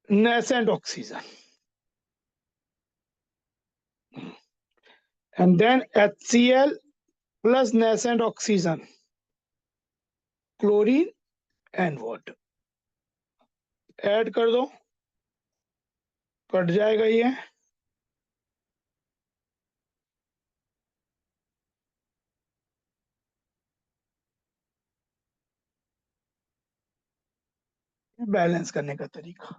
nascent oxygen and then HCl plus nascent oxygen, chlorine and water add कर दो, कट जाएगा ये। बैलेंस करने का तरीका,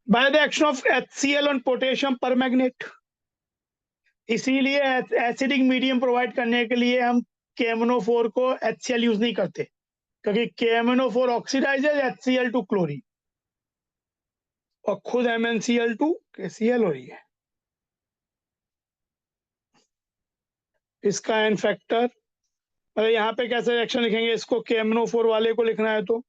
by the action of HCl on potassium permanganate. इसीलिए एसिडिक मीडियम प्रोवाइड करने के लिए हम KMnO4 को HCl यूज नहीं करते, क्योंकि KMnO4 ऑक्सीडाइजेज HCl2 क्लोरीन, और खुद MnCl2 KCl हो रही है। इसका एन फैक्टर, अगर यहाँ पे कैसे रिएक्शन लिखेंगे, इसको KMnO4 वाले को लिखना है तो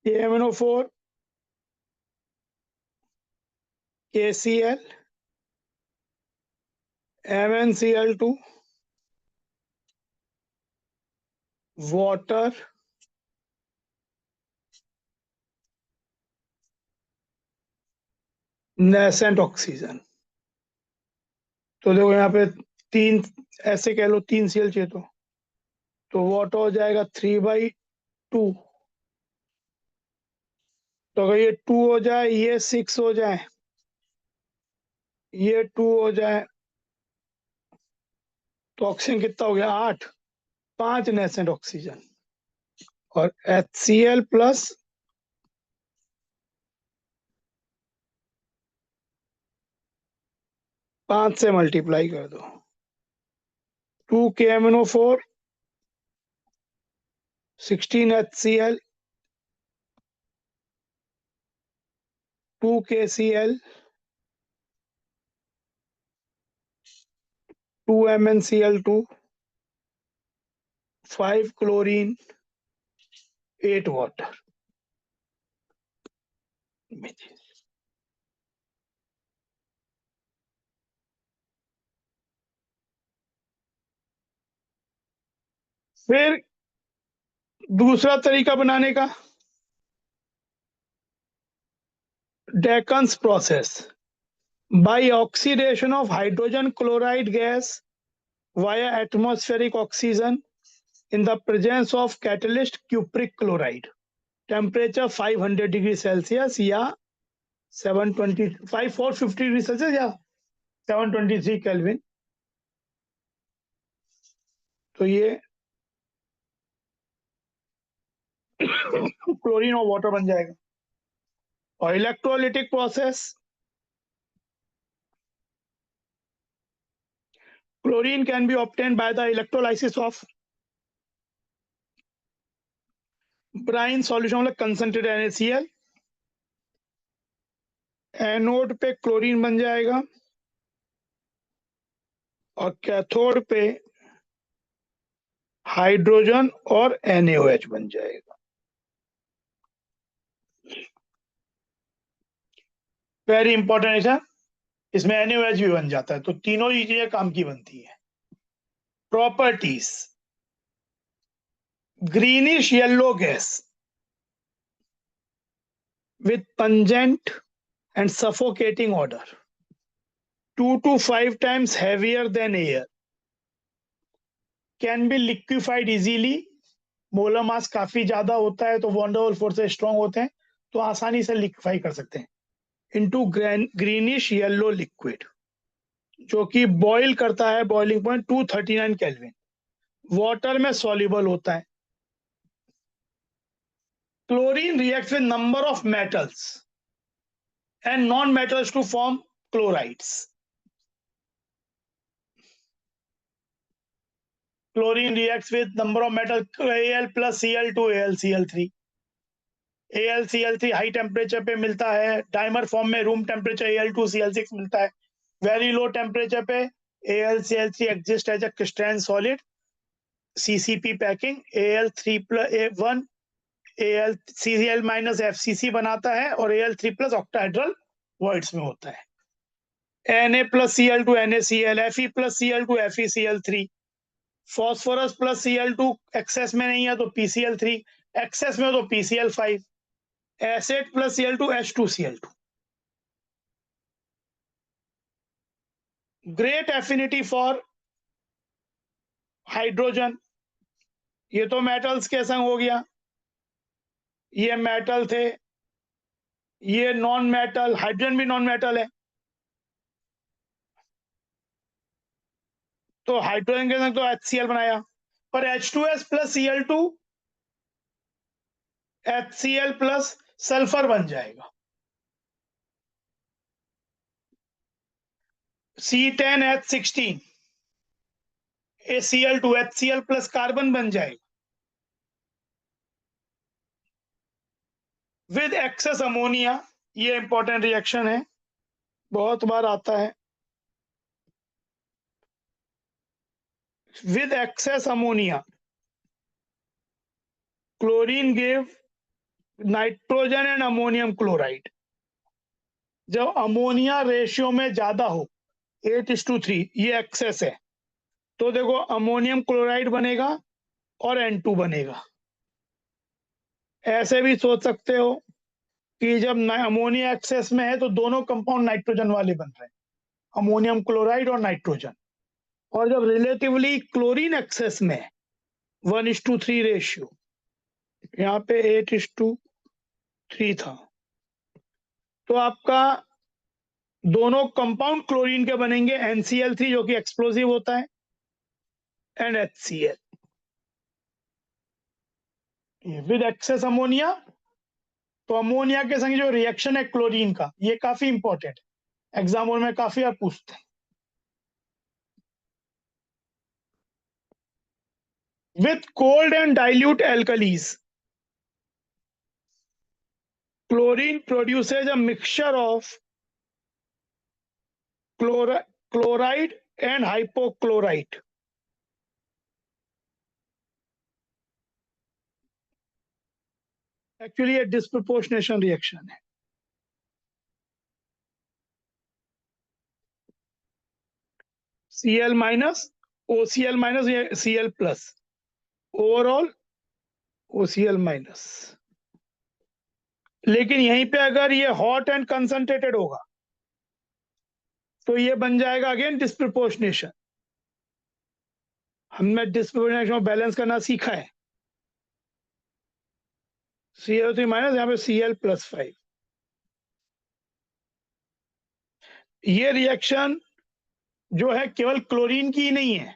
KMnO4 KCl MnCl2 water nascent oxygen. तो देखो यहाँ पे तीन, ऐसे कह लो 3 Cl चाहिए तो वाटर हो जाएगा 3/2। तो अगर ये 2 हो जाए, ये 6 हो जाए, ये 2 हो जाए, तो ऑक्सीजन कितना हो गया 8, 5 नेसेंट ऑक्सीजन, और HCl प्लस 5 से मल्टीप्लाई कर दो, 2 KMnO4 16 HCl 2 KCl 2 MnCl2 5 chlorine 8 water. फिर दूसरा तरीका बनाने का, Deacon's process by oxidation of hydrogen chloride gas via atmospheric oxygen in the presence of catalyst cupric chloride, temperature 500 degree Celsius या 450 डिग्री सेल्सियस या 723 केल्विन। तो ये क्लोरीन और वाटर बन जाएगा। और electrolytic process, chlorine can be obtain by the electrolysis of brine solution, मतलब concentrated NaCl। Anode पे क्लोरीन बन जाएगा और कैथोड पे हाइड्रोजन और NaOH बन जाएगा। वेरी इंपॉर्टेंट है सर, इसमें NaOH भी बन जाता है, तो तीनों ही चीजें काम की बनती है। Properties, greenish yellow gas with pungent and suffocating odor, 2 to 5 times heavier than air, can be liquefied easily, molar mass काफी ज्यादा होता है तो वंडरवल फोर्स से स्ट्रॉन्ग होते हैं तो आसानी से लिक्विफाई कर सकते हैं, इनटू ग्रीनिश येलो लिक्विड, जो कि बॉईल करता है बॉइलिंग पॉइंट 239 केल्विन, वाटर में सॉल्युबल होता है। Chlorine reacts with number of metals and non metals to form chlorides. Chlorine reacts with number of metal Al plus Cl2 AlCl3। AlCl3 high temperature पे मिलता है, dimer form में room temperature Al2Cl6 मिलता है। Very low temperature पे AlCl3 exist as a crystalline solid, CCP packing, Al3 plus A1 AlCl minus FCC बनाता है और Al3 plus ऑक्टाहेड्रल वॉइड्स में होता है। Na plus Cl2 NaCl, Fe plus Cl2 FeCl3, phosphorus plus Cl2 excess में नहीं है तो PCl3, एक्सेस में तो PCl5, acid plus Cl2 H2Cl2। Great affinity for hydrogen, ये तो मेटल्स के संग हो गया, ये मेटल थे, ये नॉन मेटल, हाइड्रोजन भी नॉन मेटल है, तो हाइड्रोजन के संग तो HCl बनाया, पर H2S plus Cl2 HCl plus sulphur बन जाएगा, C10H16 ACl2 HCl plus carbon बन जाएगा, विद एक्सेस अमोनिया, ये इंपॉर्टेंट रिएक्शन है, बहुत बार आता है। With excess ammonia chlorine give nitrogen and ammonium chloride. जब अमोनिया रेशियो में ज्यादा हो 8:3, ये एक्सेस है, तो देखो अमोनियम क्लोराइड बनेगा और N2 बनेगा। ऐसे भी सोच सकते हो कि जब अमोनिया एक्सेस में है तो दोनों कंपाउंड नाइट्रोजन वाले बन रहे हैं, अमोनियम क्लोराइड और नाइट्रोजन, और जब रिलेटिवली क्लोरीन एक्सेस में 1:3 रेशियो, यहाँ पे 8:3 था, तो आपका दोनों कंपाउंड क्लोरीन के बनेंगे NCl3 जो कि एक्सप्लोसिव होता है and HCl। With excess ammonia, तो अमोनिया के संग जो रिएक्शन है क्लोरीन का, ये काफी इंपॉर्टेंट है, एग्जाम में काफी आप पूछते हैं। With cold and dilute alkalis, chlorine produces a mixture of chloride and hypochlorite. Actually ये डिस्प्रोपोर्शनेशन रिएक्शन है। Cl माइनस OCl माइनस या Cl plus, overall OCl minus. लेकिन यहीं पे अगर ये हॉट एंड कंसंट्रेटेड होगा तो ये बन जाएगा अगेन डिस्प्रोपोर्शनेशन। हमने डिस्प्रोपोर्शनेशन बैलेंस करना सीखा है। Cl3 माइनस, यहाँ पे Cl+5। ये रिएक्शन जो है केवल क्लोरीन की नहीं है,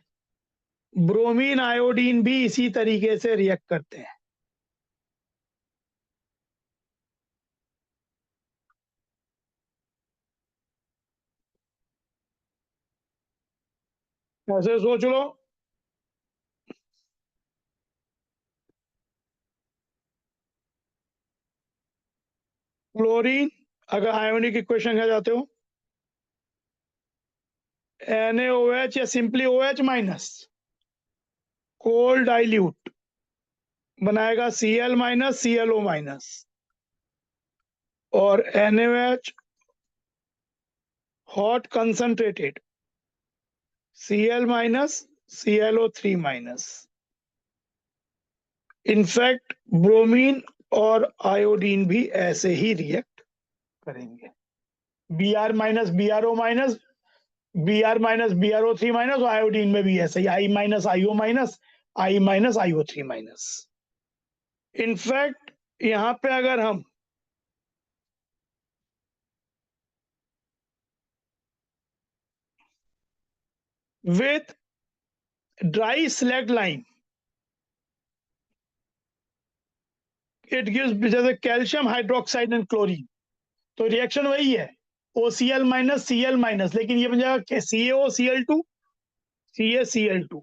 ब्रोमीन आयोडीन भी इसी तरीके से रिएक्ट करते हैं। ऐसे सोच लो, क्लोरीन, अगर आयोनिक इक्वेशन क्या जाते हो, NaOH या simply OH minus, cold dilute बनाएगा Cl माइनस ClO माइनस, और NaOH hot concentrated Cl minus ClO3 minus. In fact bromine और आयोडीन भी ऐसे ही रिएक्ट करेंगे, Br minus BrO minus, Br minus BrO3 minus, और आयोडीन में भी ऐसे ही I minus IO minus, I minus IO3 minus. In fact यहां पे अगर हम with dry slag line, it gives, जैसे कैल्शियम हाइड्रोक्साइड एंड क्लोरीन, तो रिएक्शन वही है OCl माइनस Cl माइनस, लेकिन ये बन जाएगा CaOCl2 CaCl2।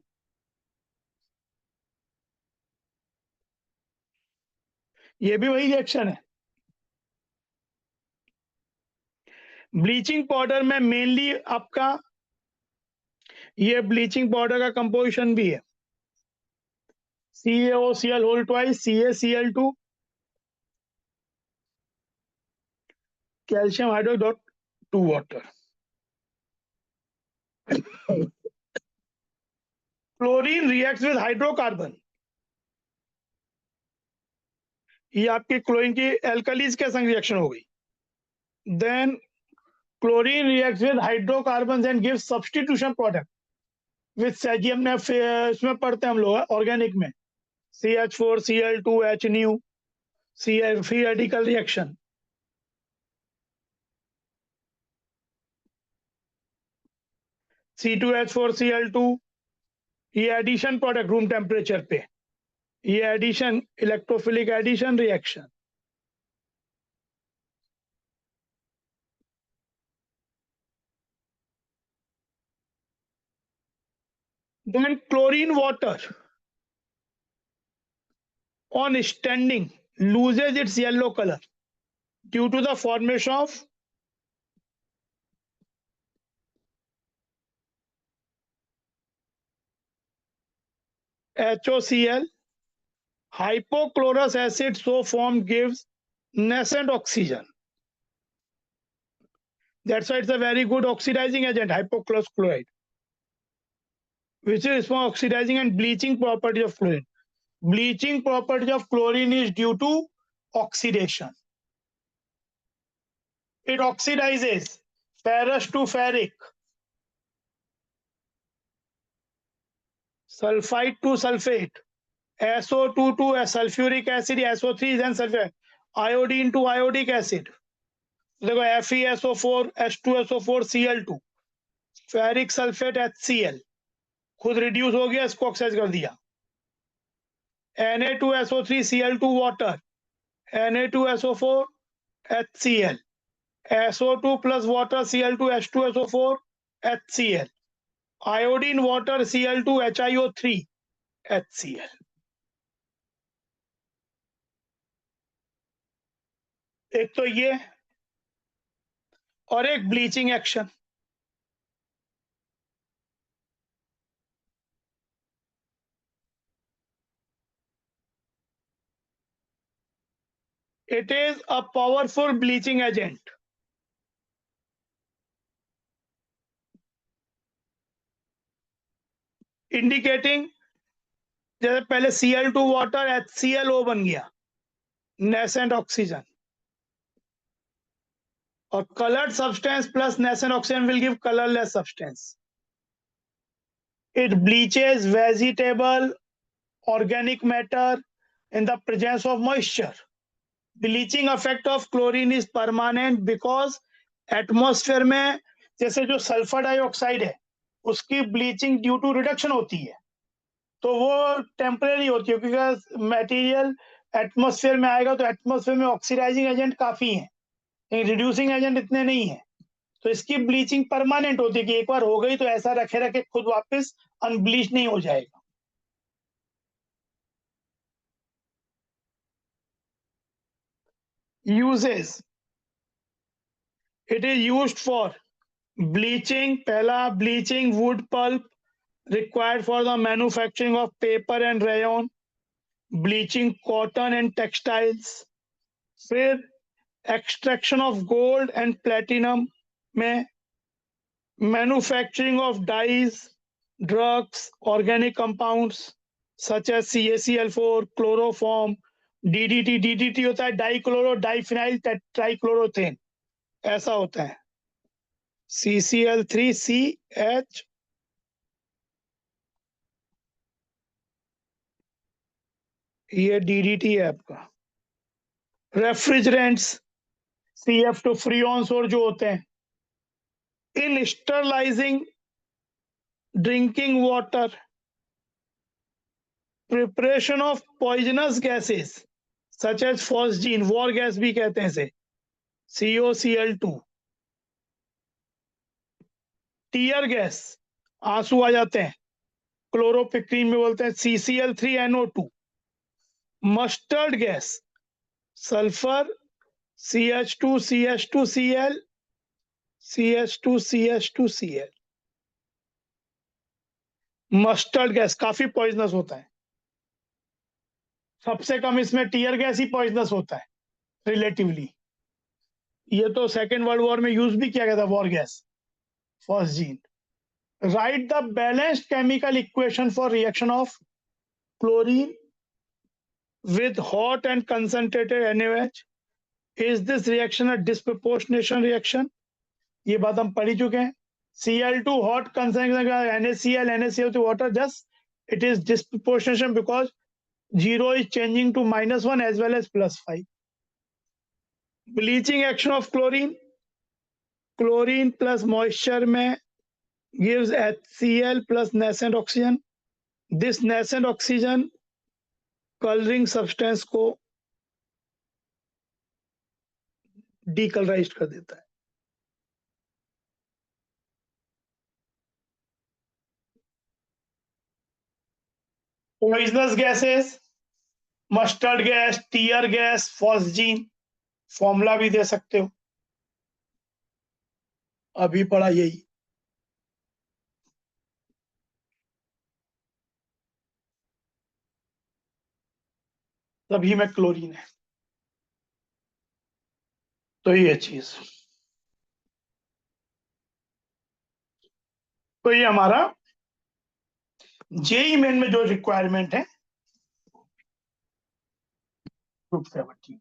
ये भी वही रिएक्शन है। ब्लीचिंग पाउडर में मेनली आपका ये ब्लीचिंग पाउडर का कंपोजिशन भी है CaOCl whole twice CaCl2 calcium hydroxide 2 water. Chlorine reacts with hydrocarbon, ये आपकी क्लोरीन की एल्कलीज के संग रिएक्शन हो गई। Then chlorine reacts with hydrocarbon and gives substitution product with caesium ने इसमें पढ़ते हैं हम लोग ऑर्गेनिक में CH4Cl2H new free radical reaction. C2H4Cl2, ये एडिशन प्रोडक्ट रूम टेम्परेचर पे, ये addition electrophilic addition reaction. Then chlorine water on standing loses its yellow color due to the formation of HOCl, hypochlorous acid so formed gives nascent oxygen. That's why it's a very good oxidizing agent, hypochlorous chloride, which is for oxidizing and bleaching property of chlorine. Bleaching property of chlorine is due to oxidation. It oxidizes ferrous to ferric, sulfide to sulfate, SO2 to sulfuric acid, SO3 then sulfate, iodine to iodic acid. देखो FeSO4 H2SO4 Cl2, ferric sulphate HCl खुद reduce हो गया, इसको oxide कर दिया। Na2SO3 Cl2 water, Na2SO4 HCl, SO2 plus water Cl2 H2SO4 HCl, iodine water Cl2 HiO3 HCl। एक तो ये और एक bleaching action. It is a powerful bleaching agent. Indicating जैसे पहले Cl2 वाटर HClO बन गया, nascent oxygen, और colored substance plus nascent oxygen will give colorless substance. It bleaches vegetable, organic matter in the presence of moisture. Bleaching effect of chlorine is permanent because atmosphere में जैसे जो sulphur dioxide है उसकी bleaching due to reduction होती है, तो वो temporary होती है क्योंकि मटेरियल एटमॉस्फेयर में आएगा तो एटमॉस्फेयर में ऑक्सीडाइजिंग एजेंट काफी हैं, रिड्यूसिंग एजेंट इतने नहीं है। तो इसकी ब्लीचिंग परमानेंट होती है कि एक बार हो गई तो ऐसा रखे रखे खुद वापस अनब्लीच नहीं हो जाएगा। Uses, it is used for bleaching, पहला bleaching wood pulp required for the manufacturing of paper and rayon, bleaching cotton and textiles, फिर extraction of gold and platinum में manufacturing of dyes, drugs, organic compounds such as CaCl4, chloroform, DDT, DDT होता है dichloro diphenyl ट्राइक्लोरोथेन, ऐसा होता है CCl3CH, ये DDT है आपका। रेफ्रिजरेंट्स CF2 फ्रीऑन्स और जो होते हैं, in sterilising drinking water, preparation of poisonous gases such as phosgene, war gas भी कहते हैं इसे, COCl2, टीयर गैस, आंसू आ जाते हैं, क्लोरोपिक्रीन में बोलते हैं CCl3NO2, mustard gas, sulphur CH2CH2Cl, CH2CH2Cl, mustard gas काफी पॉइजनस होता है, सबसे कम इसमें टीयर गैस ही पॉइजनस होता है रिलेटिवली। ये तो सेकेंड वर्ल्ड वॉर में यूज भी किया गया था war gas, phosgene. Right the balanced chemical equation for reaction of chlorine with hot and concentrated NaOH. Is this reaction a disproportionation reaction? ये बात हम पढ़ ही चुके हैं। Cl2 hot concentration NaCl, NaCl to water, just it is disproportionation because 0 is changing to -1 as well as +5. Bleaching action of chlorine, chlorine plus moisture में gives HCl plus nascent oxygen. This nascent oxygen colouring substance को decolourise कर देता है। Poisonous gases, mustard gas, tear gas, phosgene, formula भी दे सकते हो, अभी पढ़ा यही। तभी में क्लोरीन है, तो ये चीज, तो ये हमारा जेई मेन में जो रिक्वायरमेंट है ग्रुप 17 की।